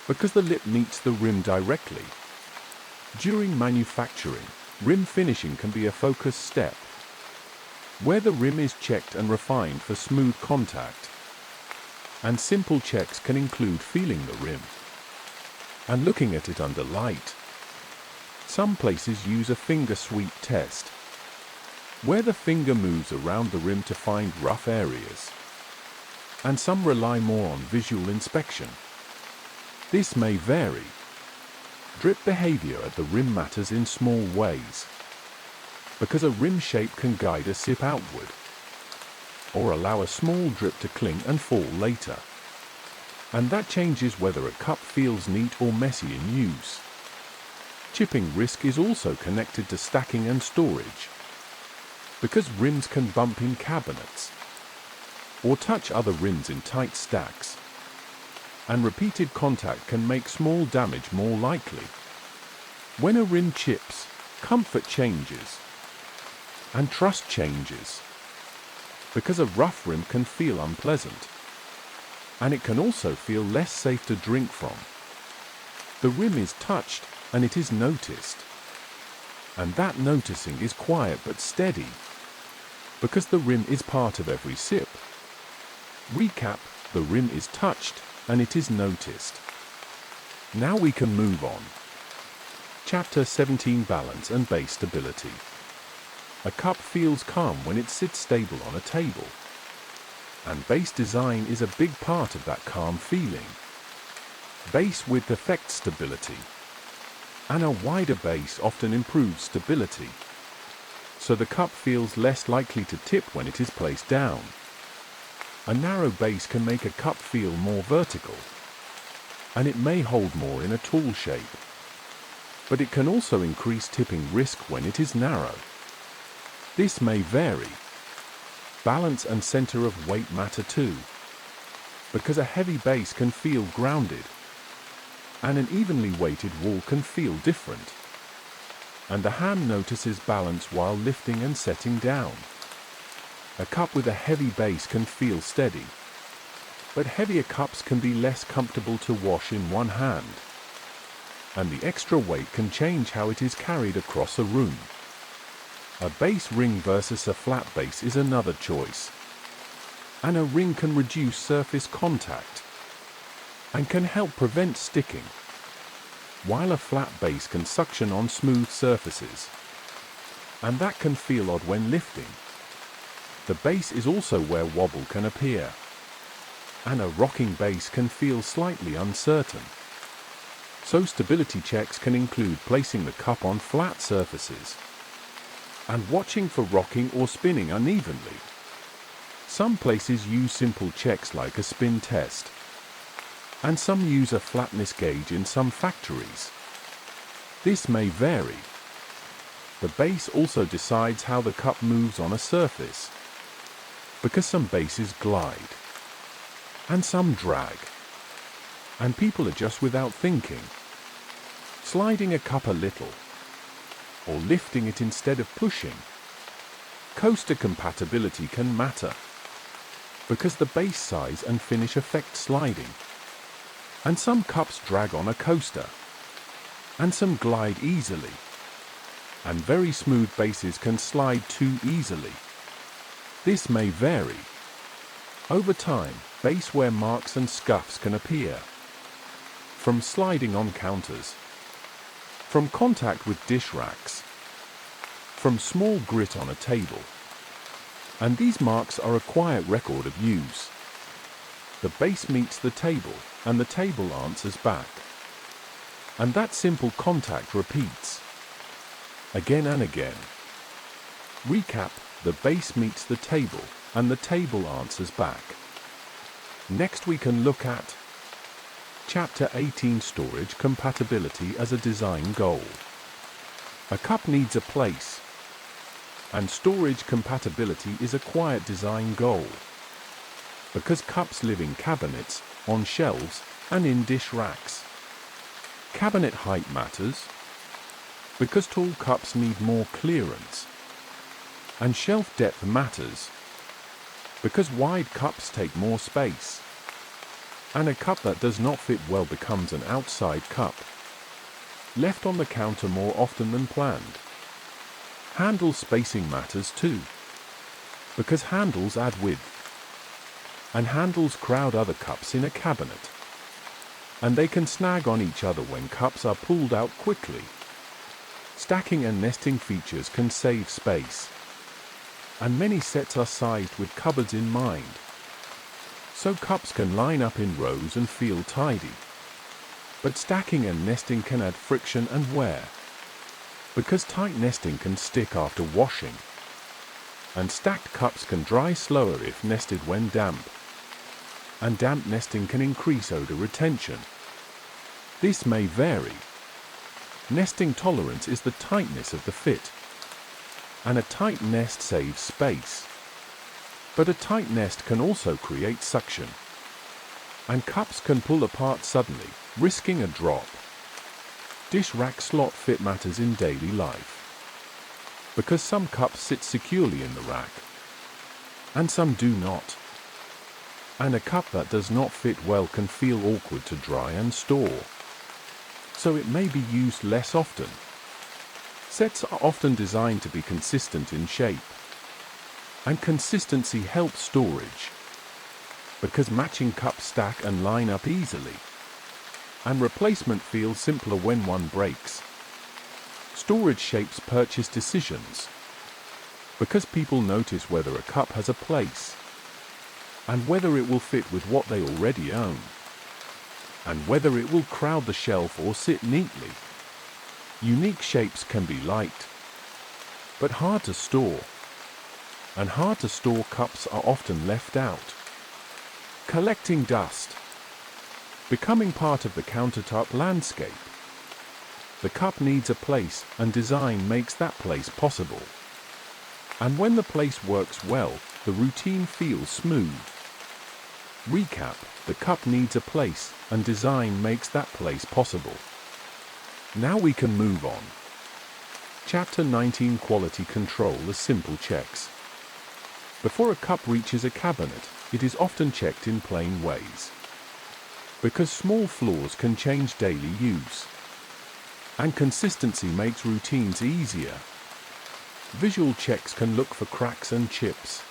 because the lip meets the rim directly. During manufacturing, rim finishing can be a focus step, where the rim is checked and refined for smooth contact. And simple checks can include feeling the rim and looking at it under light. Some places use a finger sweep test, where the finger moves around the rim to find rough areas, and some rely more on visual inspection. This may vary. Drip behavior at the rim matters in small ways, because a rim shape can guide a sip outward, or allow a small drip to cling and fall later. And that changes whether a cup feels neat or messy in use. Chipping risk is also connected to stacking and storage, because rims can bump in cabinets, or touch other rims in tight stacks. and repeated contact can make small damage more likely. When a rim chips, comfort changes, and trust changes, because a rough rim can feel unpleasant, and it can also feel less safe to drink from. The rim is touched, and it is noticed. And that noticing is quiet but steady, because the rim is part of every sip. Recap: the rim is touched, and it is noticed. Now we can move on. Chapter 17: Balance and Base Stability. A cup feels calm when it sits stable on a table. And base design is a big part of that calm feeling. Base width affects stability, and a wider base often improves stability. So the cup feels less likely to tip when it is placed down. A narrow base can make a cup feel more vertical, and it may hold more in a tall shape. But it can also increase tipping risk when it is narrow. This may vary. Balance and center of weight matter too, because a heavy base can feel grounded, and an evenly weighted wall can feel different. And the hand notices balance while lifting and setting down. A cup with a heavy base can feel steady, but heavier cups can be less comfortable to wash in one hand. And the extra weight can change how it is carried across a room. A base ring versus a flat base is another choice. And a ring can reduce surface contact and can help prevent sticking, while a flat base can suction on smooth surfaces, and that can feel odd when lifting. The base is also where wobble can appear, and a rocking base can feel slightly uncertain. So stability checks can include placing the cup on flat surfaces and watching for rocking or spinning unevenly. Some places use simple checks like a spin test, and some use a flatness gauge in some factories. This may vary. The base also decides how the cup moves on a surface, because some bases glide, and some drag, and people adjust without thinking. Sliding a cup a little, or lifting it instead of pushing. Coaster compatibility can matter, because the base size and finish affect sliding. And some cups drag on a coaster, and some glide easily. And very smooth bases can slide too easily. This may vary. Over time, base wear marks and scuffs can appear, from sliding on counters, from contact with dish racks, from small grit on a table. And these marks are a quiet record of use. The base meets the table, and the table answers back. And that simple contact repeats, again and again. Recap: the base meets the table, and the table answers back. Next we can look at Chapter 18: Storage Compatibility as a Design Goal. A cup needs a place, and storage compatibility is a quiet design goal. Because cups live in cabinets, on shelves, and in dish racks. Cabinet height matters, because tall cups need more clearance. And shelf depth matters, because wide cups take more space. And a cup that does not fit well becomes an outside cup, left on the counter more often than planned. Handle spacing matters too, because handles add width, and handles crowd other cups in a cabinet, and they can snag on each other when cups are pulled out quickly. Stacking and nesting features can save space, and many sets are sized with cupboards in mind, so cups can line up in rows and feel tidy. But stacking and nesting can add friction and wear, because tight nesting can stick after washing, and stacked cups can dry slower if nested when damp, and damp nesting can increase odor retention. This may vary. Nesting tolerance is the tightness of the fit, and a tight nest saves space. But a tight nest can also create suction. and cups can pull apart suddenly, risking a drop. Dish rack slot fit matters in daily life, because some cups sit securely in the rack, and some do not. And a cup that does not fit well can feel awkward to dry and store, so it may be used less often. Sets are often designed to be consistent in shape, and consistency helps storage, because matching cups stack and line up easily, and replacement feels simpler when one breaks. Storage shapes purchase decisions, because people notice whether a cup has a place, and whether it will fit with what they already own, and whether it will crowd the shelf or sit neatly. Unique shapes can be light, but hard to store, and hard to store cups are often left out. Collecting dust. Becoming part of the countertop landscape. The cup needs a place, and design makes that place possible. And when the place works well, the routine feels smooth. Recap: the cup needs a place, and design makes that place possible. Now we can move on. Chapter 19: Quality Control. The simple checks. Before a cup reaches a cabinet, it is often checked in plain ways, because small flaws can change daily use, and consistency makes routines easier. Visual checks can look for cracks and chips,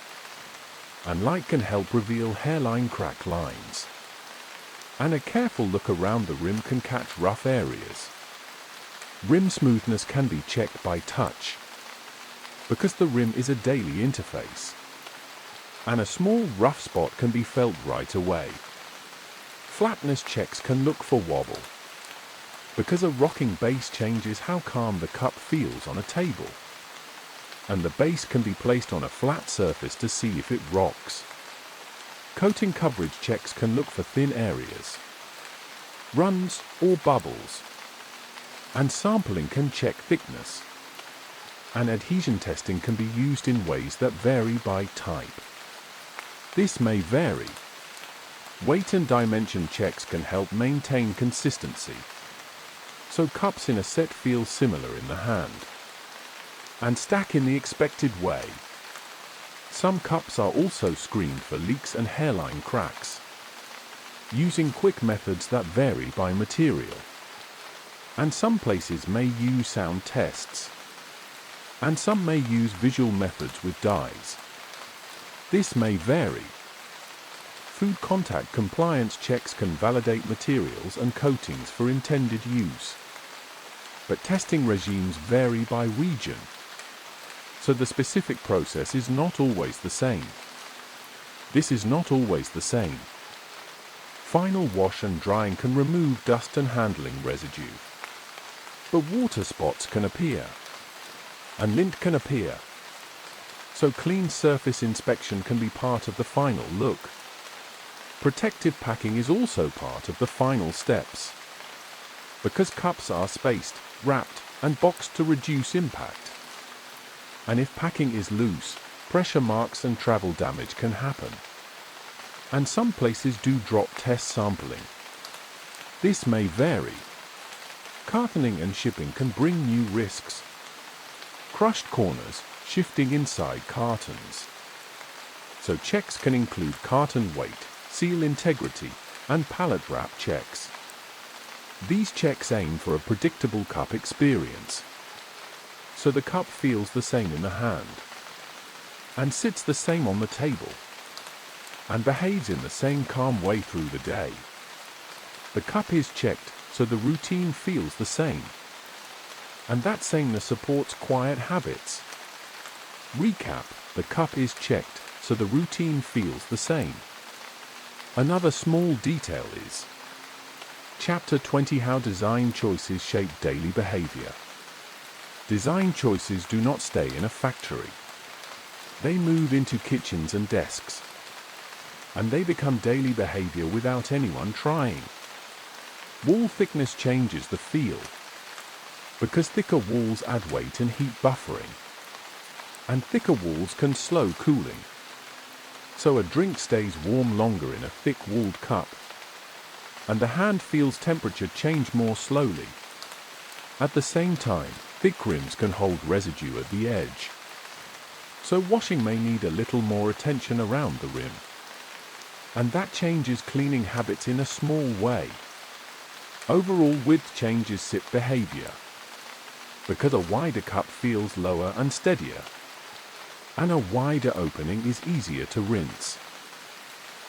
and light can help reveal hairline crack lines, and a careful look around the rim can catch rough areas. Rim smoothness can be checked by touch, because the rim is a daily interface, and a small rough spot can be felt right away. Flatness checks can look for wobble, because a rocking base changes how calm the cup feels on a table, and the base can be placed on a flat surface to see if it rocks. Coating coverage checks can look for thin areas, runs, or bubbles, and sampling can check thickness, and adhesion testing can be used in ways that vary by type. This may vary. Weight and dimension checks can help maintain consistency, so cups in a set feel similar in the hand, and stack in the expected way. Some cups are also screened for leaks and hairline cracks, using quick methods that vary by material. And some places may use sound tests, and some may use visual methods with dyes. This may vary. Food contact compliance checks can validate materials and coatings for intended use, but testing regimes vary by region, so the specific process is not always the same. This is not always the same. Final wash and drying can remove dust and handling residue, but water spots can appear, and lint can appear, so clean surface inspection can be part of the final look. Protective packing is also part of the final steps, because cups are spaced, wrapped, and boxed to reduce impact. And if packing is loose, pressure marks and travel damage can happen. And some places do drop test sampling. This may vary. Cartoning and shipping can bring new risks. Crushed corners, shifting inside cartons. So checks can include carton weight, seal integrity, and pallet wrap checks. These checks aim for a predictable cup experience, so the cup feels the same in the hand, and sits the same on the table, and behaves in the same calm way through the day. The cup is checked so the routine feels the same, and that sameness supports quiet habits. Recap: the cup is checked so the routine feels the same. Another small detail is Chapter 20: How design choices shape daily behavior. Design choices do not stay in a factory. They move into kitchens and desks, and they become daily behavior without anyone trying. Wall thickness changes the feel, because thicker walls add weight and heat buffering, and thicker walls can slow cooling. So a drink stays warm longer in a thick-walled cup, and the hand feels temperature change more slowly. At the same time, thick rims can hold residue at the edge, so washing may need a little more attention around the rim. And that changes cleaning habits in a small way. Overall width changes sip behavior, because a wider cup feels lower and steadier, and a wider opening is easier to rinse.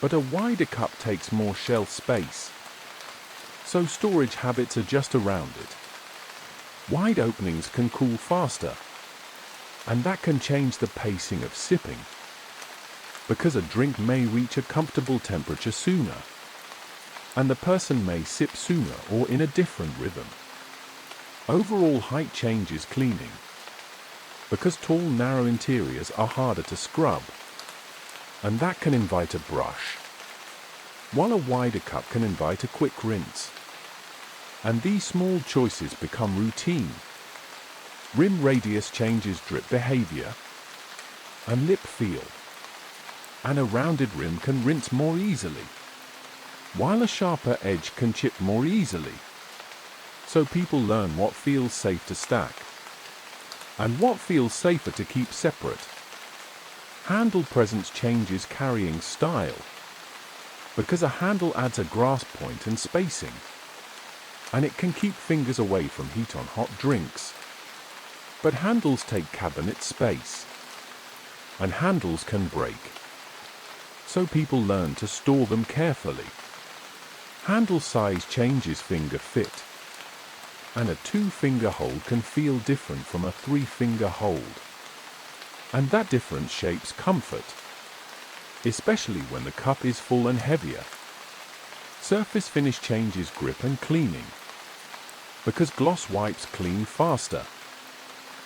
But a wider cup takes more shelf space, so storage habits adjust around it. Wide openings can cool faster, and that can change the pacing of sipping, because a drink may reach a comfortable temperature sooner, and the person may sip sooner or in a different rhythm. Overall height changes cleaning, because tall, narrow interiors are harder to scrub, and that can invite a brush, while a wider cup can invite a quick rinse. And these small choices become routine. Rim radius changes drip behavior and lip feel, and a rounded rim can rinse more easily, while a sharper edge can chip more easily. So people learn what feels safe to stack, and what feels safer to keep separate. Handle presence changes carrying style, because a handle adds a grasp point and spacing, and it can keep fingers away from heat on hot drinks. But handles take cabinet space, and handles can break, so people learn to store them carefully. Handle size changes finger fit, and a 2-finger hold can feel different from a 3-finger hold. And that difference shapes comfort, especially when the cup is full and heavier. Surface finish changes grip and cleaning, because gloss wipes clean faster,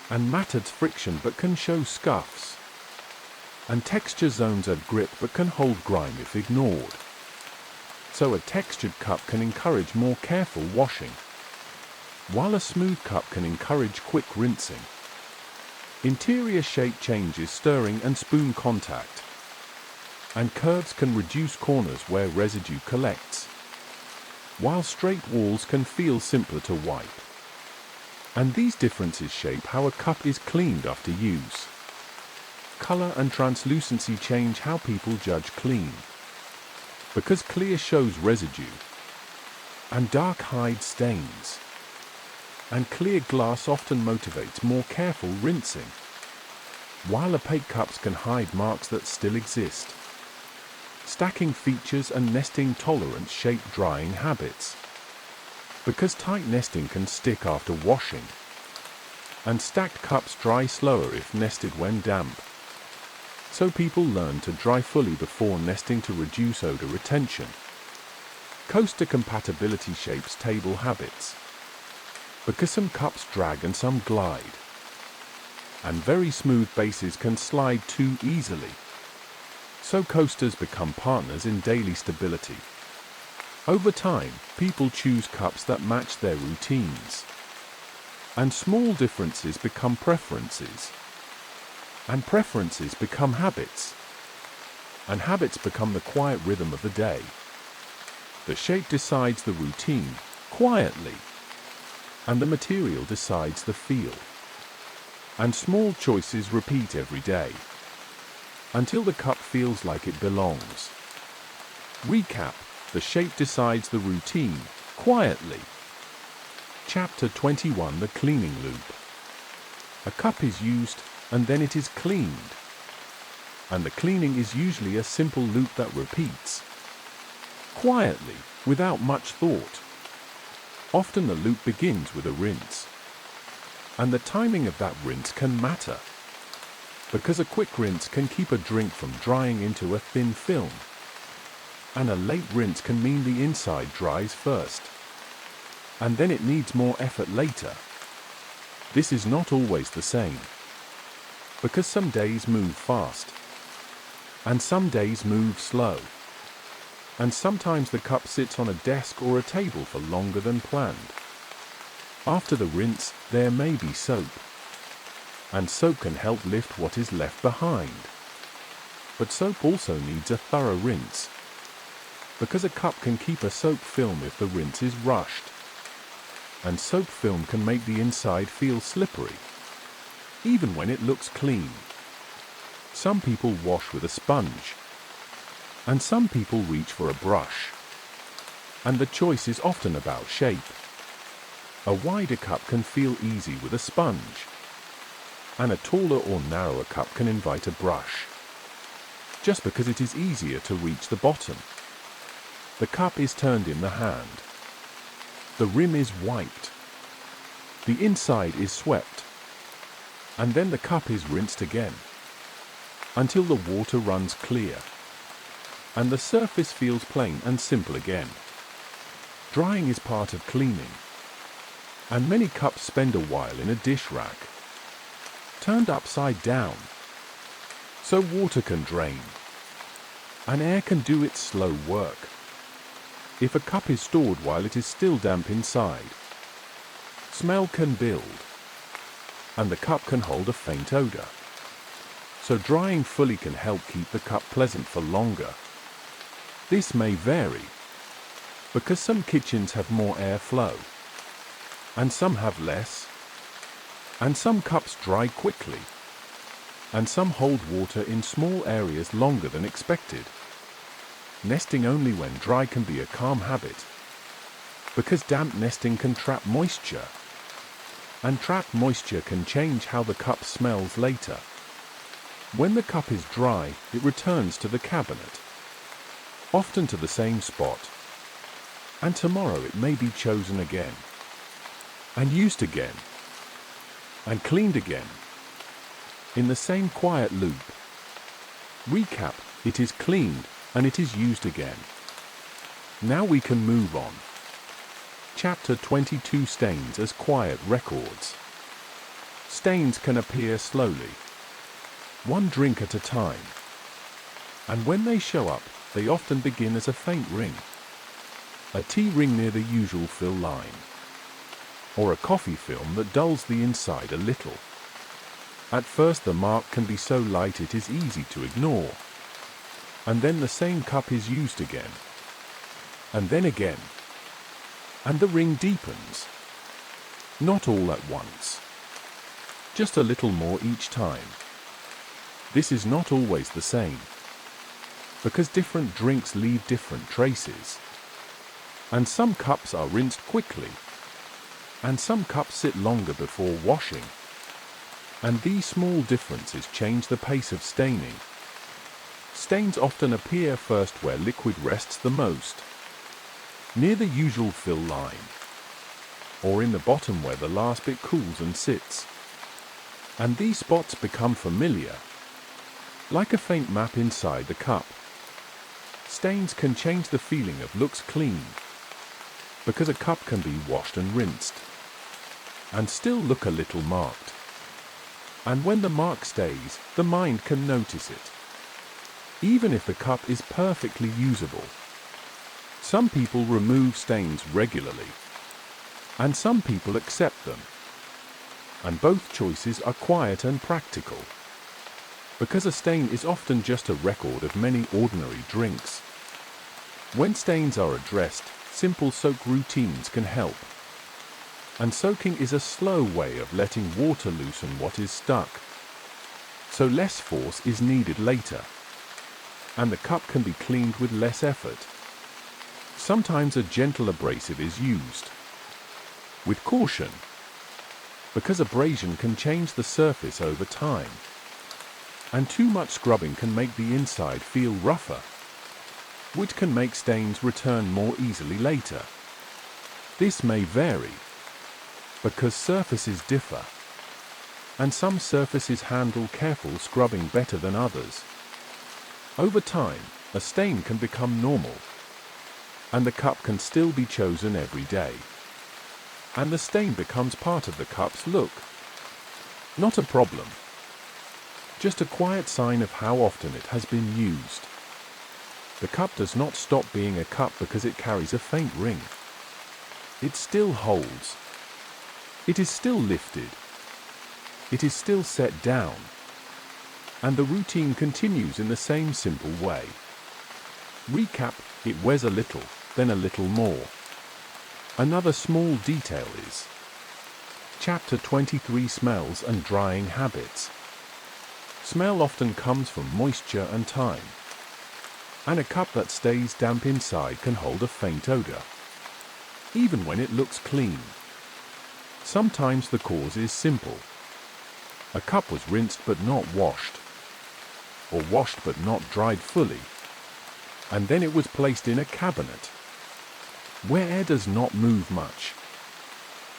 and matters friction but can show scuffs, and texture zones add grip but can hold grime if ignored. So a textured cup can encourage more careful washing, while a smooth cup can encourage quick rinsing. Interior shape changes stirring and spoon contact, and curves can reduce corners where residue collects, while straight walls can feel simpler to wipe. And these differences shape how a cup is cleaned after use. Color and translucency change how people judge clean, because clear shows residue, and dark hides stains. And clear glass often motivates more careful rinsing, while opaque cups can hide marks that still exist. Stacking features and nesting tolerance shape drying habits, because tight nesting can stick after washing, and stacked cups dry slower if nested when damp. So people learn to dry fully before nesting to reduce odor retention. Coaster compatibility shapes table habits, because some cups drag and some glide, and very smooth bases can slide too easily. So coasters become partners in daily stability. Over time, people choose cups that match their routines, and small differences become preferences, and preferences become habits, and habits become the quiet rhythm of the day. The shape decides the routine, quietly, and the material decides the feel. And small choices repeat every day, until the cup feels like it belongs. Recap: the shape decides the routine, quietly. Chapter 21: the cleaning loop. A cup is used, and then it is cleaned. And the cleaning is usually a simple loop that repeats, quietly, without much thought. Often the loop begins with a rinse, and the timing of that rinse can matter, because a quick rinse can keep a drink from drying into a thin film, and a late rinse can mean the inside dries first, and then it needs more effort later. This is not always the same, because some days move fast, and some days move slow, and sometimes the cup sits on a desk or a table for longer than planned. After the rinse, there may be soap, and soap can help lift what is left behind. But soap also needs a thorough rinse, because a cup can keep a soap film if the rinse is rushed. And soap film can make the inside feel slippery, even when it looks clean. Some people wash with a sponge, and some people reach for a brush. And the choice is often about shape. A wider cup can feel easy with a sponge, and a taller or narrower cup can invite a brush, just because it is easier to reach the bottom. The cup is turned in the hand. The rim is wiped. The inside is swept. And then the cup is rinsed again, until the water runs clear, and the surface feels plain and simple again. Drying is part of cleaning, and many cups spend a while in a dish rack, turned upside down, so water can drain, and air can do its slow work. If a cup is stored while it is still damp inside, smell can build, and the cup can hold a faint odor. So drying fully can help keep the cup pleasant for longer. This may vary, because some kitchens have more airflow, and some have less, and some cups dry quickly, and some hold water in small areas longer than expected. Nesting only when dry can be a calm habit, because damp nesting can trap moisture, and trapped moisture can change how the cup smells later. When the cup is dry, it returns to the cabinet, often to the same spot, and tomorrow it may be chosen again, and used again, and cleaned again, in the same quiet loop. Recap: it is cleaned, and it is used again. Now we can move on. Chapter 22: Stains as quiet records. Stains can appear slowly, one drink at a time, and when they show up, they often begin as a faint ring. A tea ring near the usual fill line, or a coffee film that dulls the inside a little. At first the mark can be so light it is easy to ignore, and then the same cup is used again, and then again, and the ring deepens. Not all at once, just a little more each time. This is not always the same, because different drinks leave different traces, and some cups are rinsed quickly, and some cups sit longer before washing, and these small differences change the pace of staining. Stains often appear first where liquid rests the most, near the usual fill line, or in the bottom where the last bit cools and sits. And these spots become familiar, like a faint map inside the cup. Stains can change the feeling of looks clean, because a cup can be washed and rinsed, and still look a little marked. And when the mark stays, the mind can notice it, even if the cup is perfectly usable. Some people remove stains regularly, and some people accept them. And both choices are quiet and practical, because a stain is often just a record of many ordinary drinks. When stains are addressed, simple soak routines can help. And soaking is a slow way of letting water loosen what is stuck, so less force is needed later, and the cup can be cleaned with less effort. Sometimes a gentle abrasive is used, with caution, because abrasion can change the surface over time, and too much scrubbing can make the inside feel rougher, which can make stains return more easily later. This may vary, because surfaces differ, and some surfaces handle careful scrubbing better than others. Over time, a stain can become normal, and the cup can still be chosen every day, and the stain becomes part of the cup's look. Not a problem, just a quiet sign of how often it has been used. The cup does not stop being a cup because it carries a faint ring. It still holds. It is still lifted. It is still set down. And the routine continues in the same simple way. Recap, it wears a little, then a little more. Another small detail is Chapter 23 Smells and Drying Habits. Smell often comes from moisture and time, and a cup that stays damp inside can hold a faint odor, even when it looks clean. Sometimes the cause is simple. A cup was rinsed but not washed, or washed but not dried fully, and then it was placed in a cabinet, where air does not move much,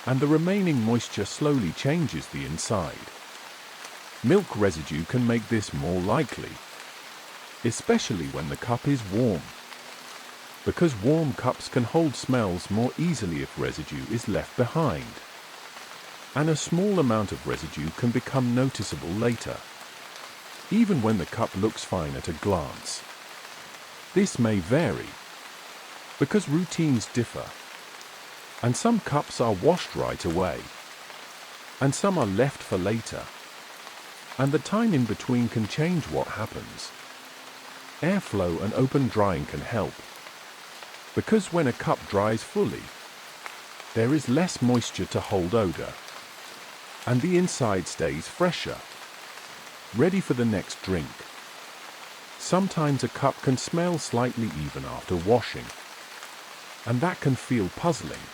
and the remaining moisture slowly changes the inside. Milk residue can make this more likely, especially when the cup is warm, because warm cups can hold smells more easily if residue is left behind, and a small amount of residue can become noticeable later, even when the cup looks fine at a glance. This may vary, because routines differ, and some cups are washed right away, and some are left for later, and the time in between can change what happens. Airflow and open drying can help, because when a cup dries fully, there is less moisture to hold odor, and the inside stays fresher, ready for the next drink. Sometimes a cup can smell slightly even after washing, and that can feel puzzling,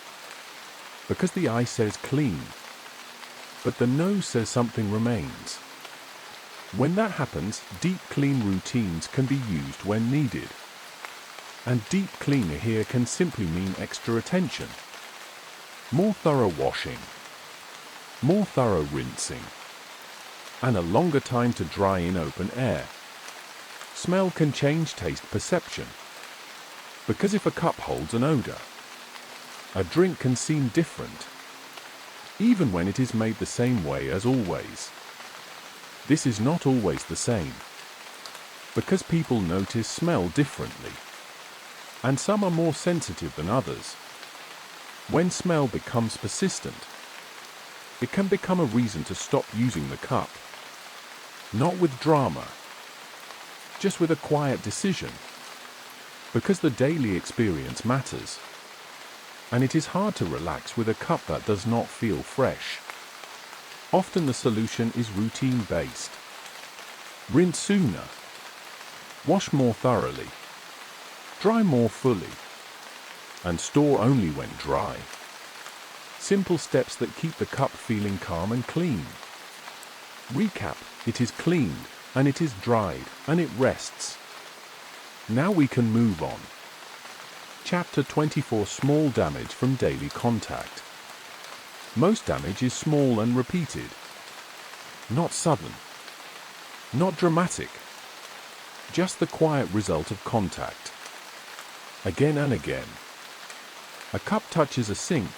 because the eye says clean, but the nose says something remains. When that happens, deep clean routines can be used when needed. And deep cleaner here can simply mean extra attention, more thorough washing, more thorough rinsing, and a longer time to dry in open air. Smell can change taste perception, because if a cup holds an odor, a drink can seem different, even when it is made the same way as always. This is not always the same, because people notice smell differently, and some are more sensitive than others. When smell becomes persistent, it can become a reason to stop using the cup. Not with drama, just with a quiet decision, because the daily experience matters, and it is hard to relax with a cup that does not feel fresh. Often the solution is routine-based. Rinse sooner, wash more thoroughly, dry more fully, and store only when dry. Simple steps that keep the cup feeling calm and clean. Recap, it is cleaned, and it is dried, and it rests. Now we can move on. Chapter 24 Small Damage from Daily Contact. Most damage is small and repeated. Not sudden. Not dramatic. Just the quiet result of contact. Again and again. A cup touches a sink.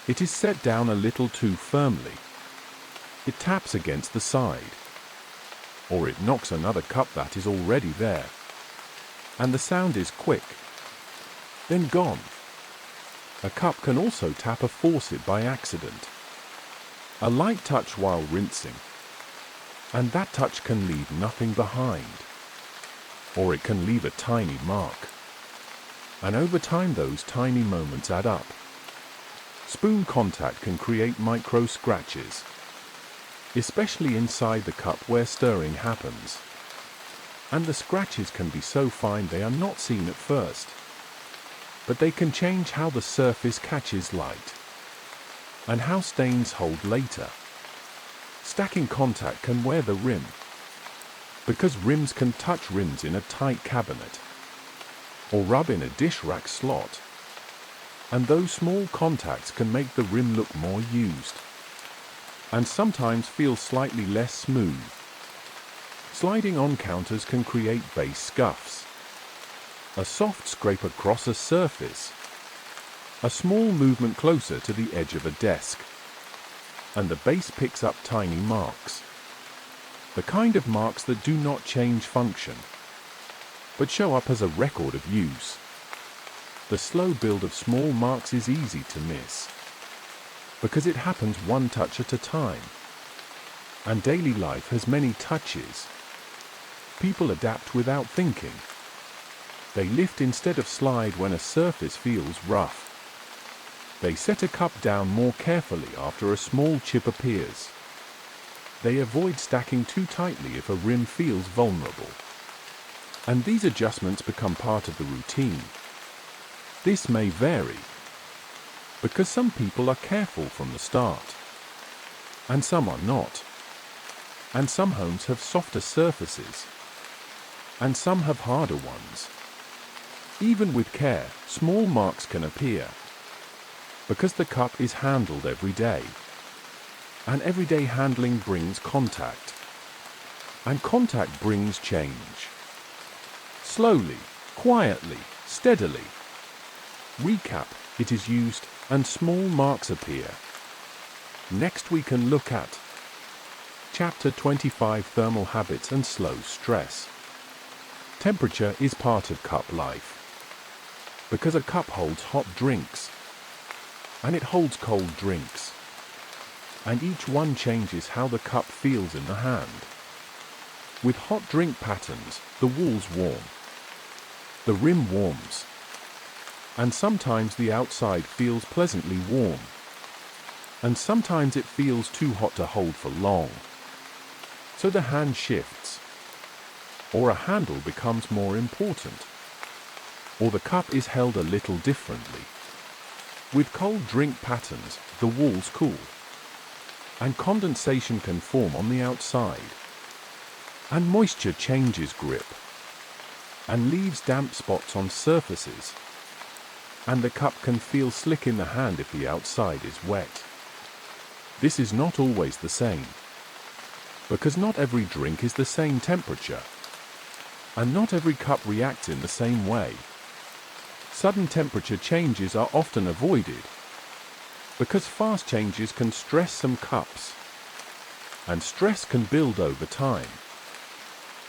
It is set down a little too firmly. It taps against the side. Or it knocks another cup that is already there. And the sound is quick, then gone. A cup can also tap a faucet by accident. A light touch while rinsing, and that touch can leave nothing behind. Or it can leave a tiny mark. And over time those tiny moments add up. Spoon contact can create micro scratches, especially inside the cup where stirring happens. And the scratches can be so fine they are not seen at first, but they can change how the surface catches light, and how stains hold later. Stacking contact can wear the rim, because rims can touch rims in a tight cabinet, or rub in a dish rack slot, and those small contacts can make the rim look more used, and sometimes feel slightly less smooth. Sliding on counters can create base scuffs. A soft scrape across a surface. A small movement closer to the edge of a desk. And the base picks up tiny marks. The kind of marks that do not change function, but show up as a record of use. The slow build of small marks is easy to miss, because it happens one touch at a time. And daily life has many touches. People adapt without thinking. They lift instead of slide when a surface feels rough. They set a cup down more carefully after a small chip appears. They avoid stacking too tightly if a rim feels vulnerable. And these adjustments become part of the routine. This may vary, because some people are careful from the start, and some are not. And some homes have softer surfaces, and some have harder ones. Even with care, small marks can appear, because the cup is handled every day. And everyday handling brings contact. And contact brings change. Slowly, quietly, steadily. Recap, it is used, and small marks appear. Next we can look at Chapter 25, Thermal Habits and Slow Stress. Temperature is part of cup life, because a cup holds hot drinks, and it holds cold drinks, and each one changes how the cup feels in the hand. With hot drink patterns, the walls warm, the rim warms, and sometimes the outside feels pleasantly warm, and sometimes it feels too hot to hold for long. So the hand shifts, or a handle becomes more important, or the cup is held a little differently. With cold drink patterns, the walls cool, and condensation can form on the outside, and moisture changes grip, and leaves damp spots on surfaces, and the cup can feel slick in the hand if the outside is wet. This is not always the same, because not every drink is the same temperature, and not every cup reacts in the same way. Sudden temperature changes are often avoided, because fast changes can stress some cups, and stress can build over time,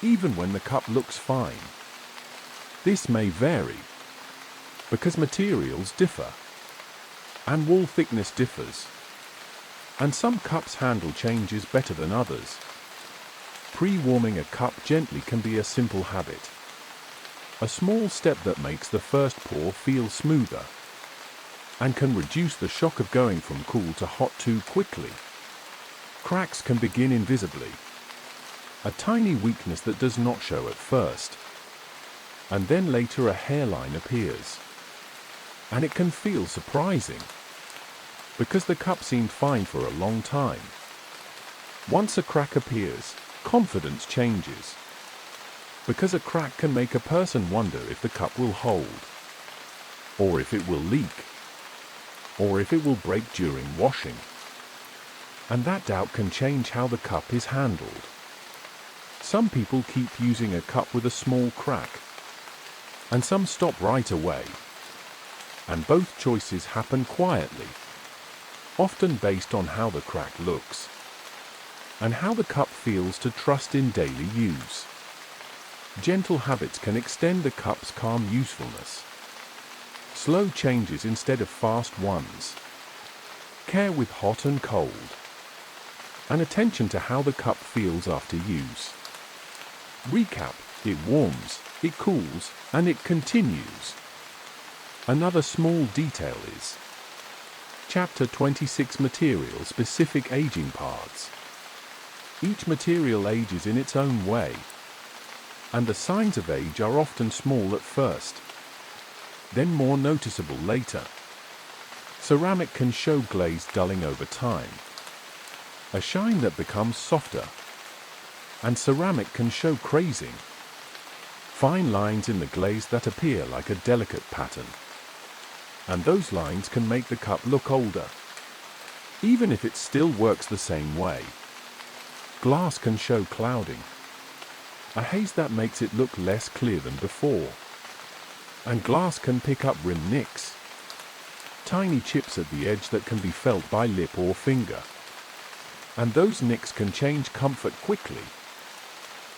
even when the cup looks fine. This may vary, because materials differ, and wall thickness differs, and some cups handle changes better than others. Pre-warming a cup gently can be a simple habit, a small step that makes the first pour feel smoother, and can reduce the shock of going from cool to hot too quickly. Cracks can begin invisibly, a tiny weakness that does not show at first, and then later a hairline appears. And it can feel surprising, because the cup seemed fine for a long time. Once a crack appears, confidence changes, because a crack can make a person wonder if the cup will hold, or if it will leak, or if it will break during washing. And that doubt can change how the cup is handled. Some people keep using a cup with a small crack, and some stop right away. And both choices happen quietly, often based on how the crack looks, and how the cup feels to trust in daily use. Gentle habits can extend the cup's calm usefulness. Slow changes instead of fast ones. Care with hot and cold, and attention to how the cup feels after use. Recap, it warms, it cools, and it continues. Another small detail is Chapter 26, Material-Specific Aging Paths. Each material ages in its own way, and the signs of age are often small at first, then more noticeable later. Ceramic can show glaze dulling over time, a shine that becomes softer, and ceramic can show crazing, fine lines in the glaze that appear like a delicate pattern. And those lines can make the cup look older, even if it still works the same way. Glass can show clouding, a haze that makes it look less clear than before. And glass can pick up rim nicks, tiny chips at the edge that can be felt by lip or finger. And those nicks can change comfort quickly.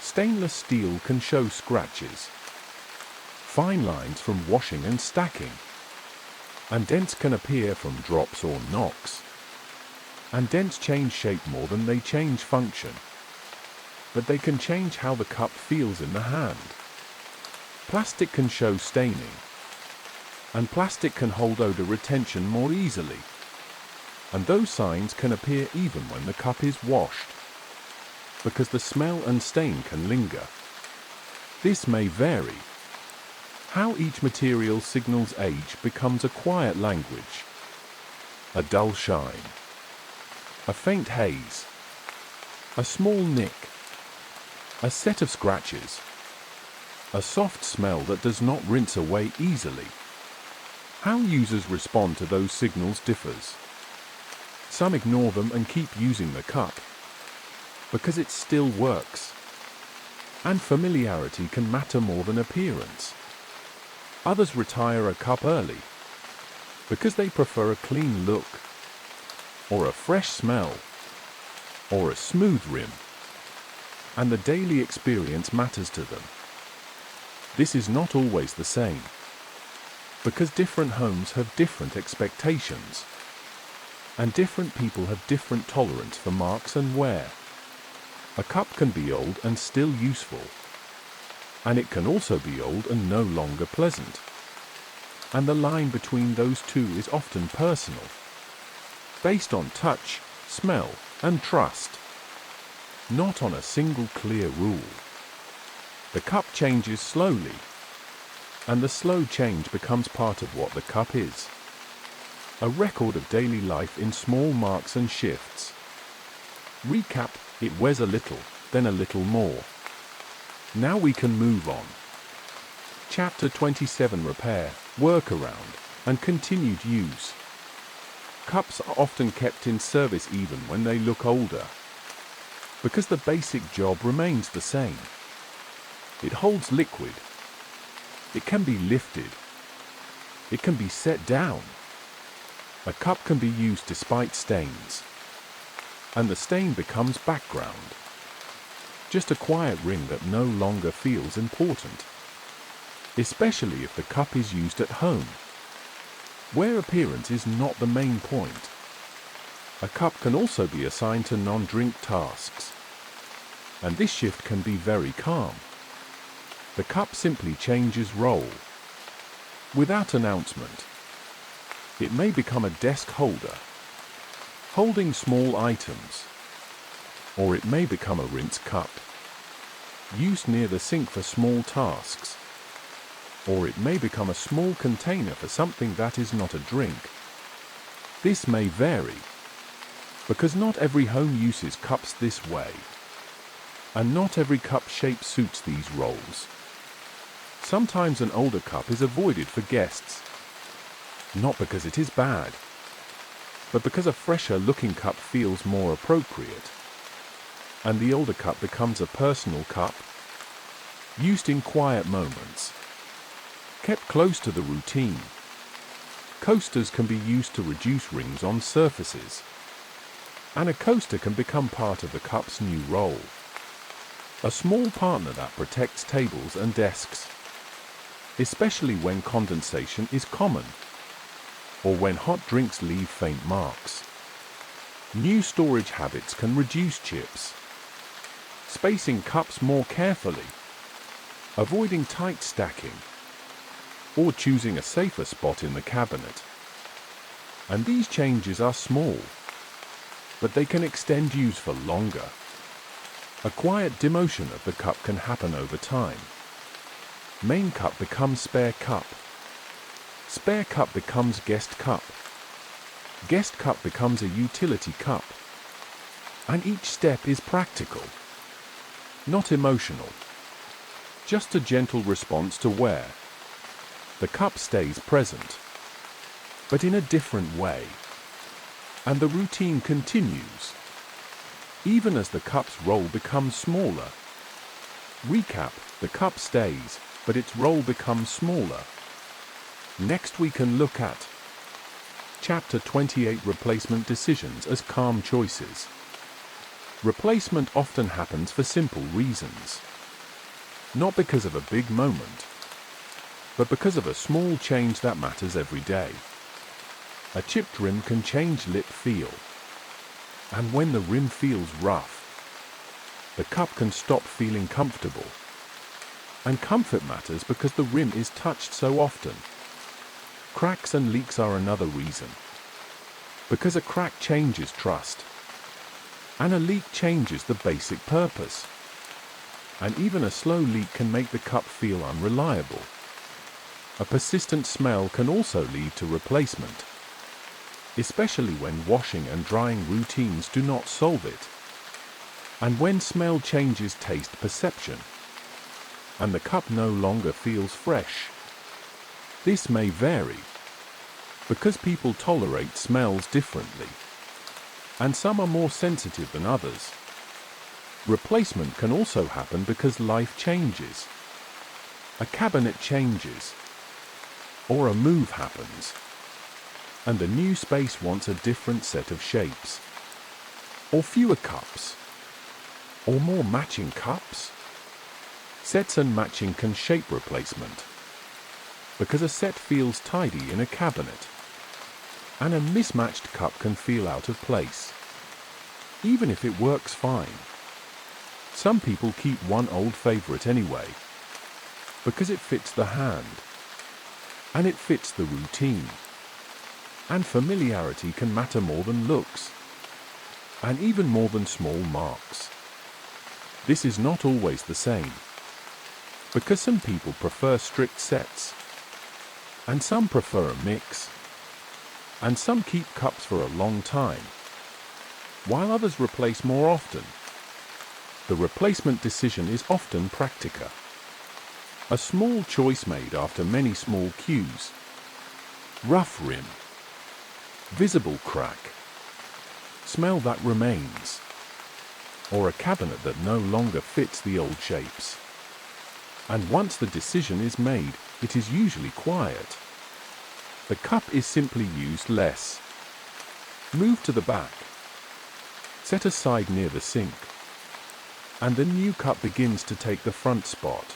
Stainless steel can show scratches, fine lines from washing and stacking. And dents can appear from drops or knocks. And dents change shape more than they change function. But they can change how the cup feels in the hand. Plastic can show staining, and plastic can hold odor retention more easily, and those signs can appear even when the cup is washed, because the smell and stain can linger. This may vary. How each material signals age becomes a quiet language. A dull shine, a faint haze, a small nick, a set of scratches, a soft smell that does not rinse away easily. How users respond to those signals differs. Some ignore them and keep using the cup because it still works, and familiarity can matter more than appearance. Others retire a cup early because they prefer a clean look, or a fresh smell, or a smooth rim, and the daily experience matters to them. This is not always the same, because different homes have different expectations, and different people have different tolerance for marks and wear. A cup can be old and still useful, and it can also be old and no longer pleasant. And the line between those two is often personal, based on touch, smell, and trust, not on a single clear rule. The cup changes slowly, and the slow change becomes part of what the cup is. A record of daily life in small marks and shifts. Recap: it wears a little, then a little more. Now we can move on. Chapter 27: Repair, Workaround, and Continued Use. Cups are often kept in service even when they look older, because the basic job remains the same. It holds liquid. It can be lifted. It can be set down. A cup can be used despite stains, and the stain becomes background. Just a quiet ring that no longer feels important, especially if the cup is used at home, where appearance is not the main point. A cup can also be assigned to non-drink tasks, and this shift can be very calm. The cup simply changes role, without announcement. It may become a desk holder, holding small items, or it may become a rinse cup, used near the sink for small tasks, or it may become a small container for something that is not a drink. This may vary, because not every home uses cups this way, and not every cup shape suits these roles. Sometimes an older cup is avoided for guests, not because it is bad, but because a fresher-looking cup feels more appropriate, and the older cup becomes a personal cup, used in quiet moments, kept close to the routine. Coasters can be used to reduce rings on surfaces, and a coaster can become part of the cup's new role, a small partner that protects tables and desks, especially when condensation is common, or when hot drinks leave faint marks. New storage habits can reduce chips, spacing cups more carefully, avoiding tight stacking, or choosing a safer spot in the cabinet. And these changes are small, but they can extend use for longer. A quiet demotion of the cup can happen over time. Main cup becomes spare cup. Spare cup becomes guest cup. Guest cup becomes a utility cup. And each step is practical, not emotional. Just a gentle response to wear. The cup stays present, but in a different way. And the routine continues, even as the cup's role becomes smaller. Recap: the cup stays, but its role becomes smaller. Next we can look at Chapter 28: Replacement Decisions as Calm Choices. Replacement often happens for simple reasons. Not because of a big moment, but because of a small change that matters every day. A chipped rim can change lip feel. And when the rim feels rough, the cup can stop feeling comfortable. And comfort matters because the rim is touched so often. Cracks and leaks are another reason. Because a crack changes trust. And a leak changes the basic purpose. And even a slow leak can make the cup feel unreliable. A persistent smell can also lead to replacement, especially when washing and drying routines do not solve it. And when smell changes taste perception, and the cup no longer feels fresh. This may vary, because people tolerate smells differently, and some are more sensitive than others. Replacement can also happen because life changes. A cabinet changes, or a move happens, and the new space wants a different set of shapes, or fewer cups, or more matching cups. Sets and matching can shape replacement, because a set feels tidy in a cabinet, and a mismatched cup can feel out of place, even if it works fine. Some people keep one old favorite anyway, because it fits the hand, and it fits the routine. And familiarity can matter more than looks, and even more than small marks. This is not always the same, because some people prefer strict sets, and some prefer a mix, and some keep cups for a long time, while others replace more often. The replacement decision is often practica, a small choice made after many small cues. Rough rim, visible crack, smell that remains, or a cabinet that no longer fits the old shapes. And once the decision is made, it is usually quiet. The cup is simply used less. Move to the back. Set aside near the sink. And the new cup begins to take the front spot.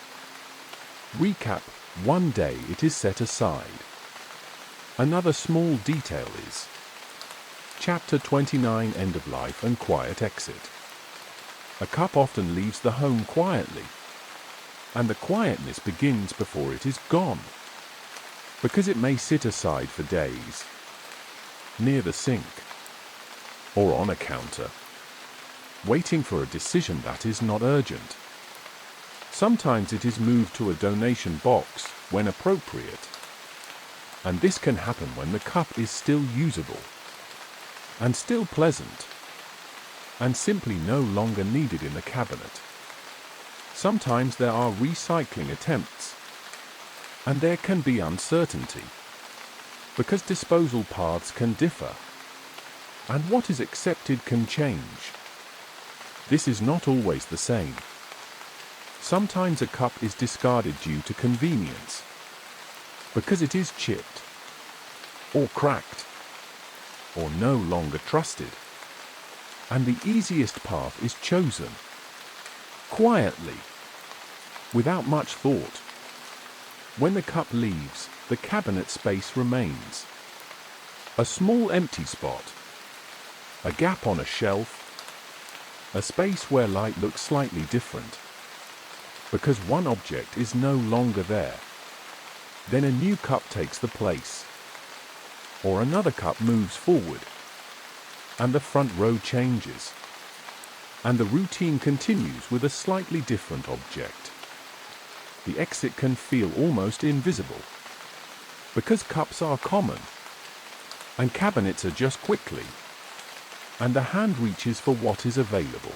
Recap: one day it is set aside. Another small detail is Chapter 29: End of Life and Quiet Exit. A cup often leaves the home quietly, and the quietness begins before it is gone, because it may sit aside for days, near the sink, or on a counter, waiting for a decision that is not urgent. Sometimes it is moved to a donation box when appropriate, and this can happen when the cup is still usable, and still pleasant, and simply no longer needed in the cabinet. Sometimes there are recycling attempts, and there can be uncertainty, because disposal paths can differ, and what is accepted can change. This is not always the same. Sometimes a cup is discarded due to convenience, because it is chipped, or cracked, or no longer trusted. And the easiest path is chosen, quietly, without much thought. When the cup leaves, the cabinet space remains. A small empty spot, a gap on a shelf, a space where light looks slightly different, because one object is no longer there. Then a new cup takes the place, or another cup moves forward, and the front row changes, and the routine continues with a slightly different object. The exit can feel almost invisible, because cups are common, and cabinets adjust quickly, and the hand reaches for what is available,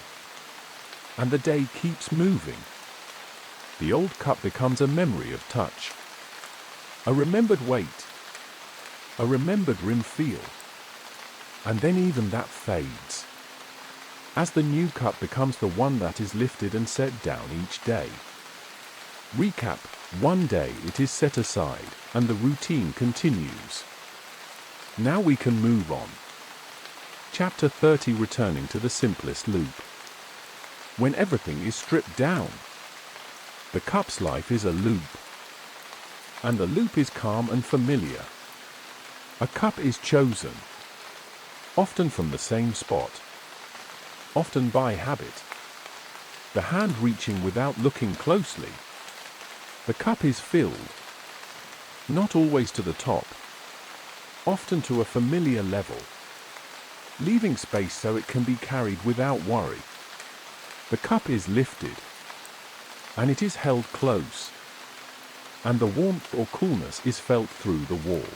and the day keeps moving. The old cup becomes a memory of touch, a remembered weight, a remembered rim feel, and then even that fades, as the new cup becomes the one that is lifted and set down each day. Recap: one day it is set aside, and the routine continues. Now we can move on. Chapter 30: Returning to the simplest loop. When everything is stripped down, the cup's life is a loop, and the loop is calm and familiar. A cup is chosen, often from the same spot, often by habit, the hand reaching without looking closely, The cup is filled, not always to the top, often to a familiar level, leaving space so it can be carried without worry. The cup is lifted, and it is held close, and the warmth or coolness is felt through the wall,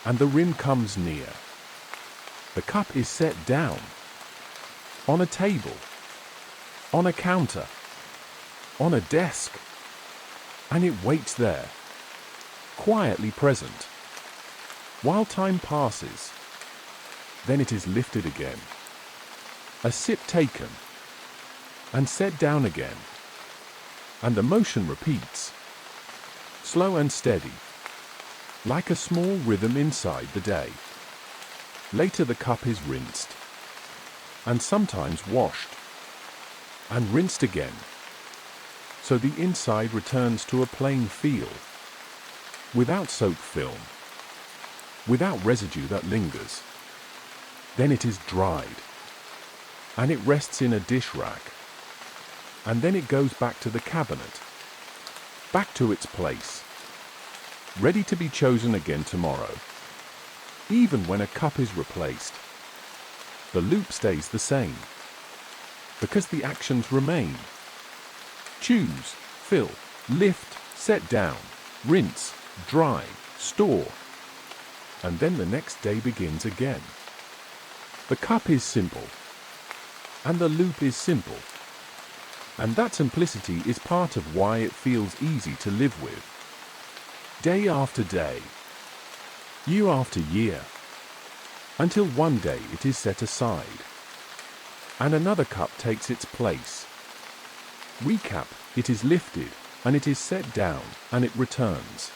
and the rim comes near. The cup is set down, on a table, on a counter, on a desk, and it waits there, quietly present, while time passes. Then it is lifted again, a sip taken, and set down again, and the motion repeats, slow and steady, like a small rhythm inside the day. Later the cup is rinsed, and sometimes washed, and rinsed again, so the inside returns to a plain feel, without soap film, without residue that lingers. Then it is dried, and it rests in a dish rack, and then it goes back to the cabinet, back to its place, ready to be chosen again tomorrow. Even when a cup is replaced, the loop stays the same, because the actions remain. Choose, fill, lift, set down, rinse, dry, store, and then the next day begins again. The cup is simple, and the loop is simple, and that simplicity is part of why it feels easy to live with. Day after day, year after year, until one day it is set aside, and another cup takes its place. Recap, it is lifted, and it is set down, and it returns.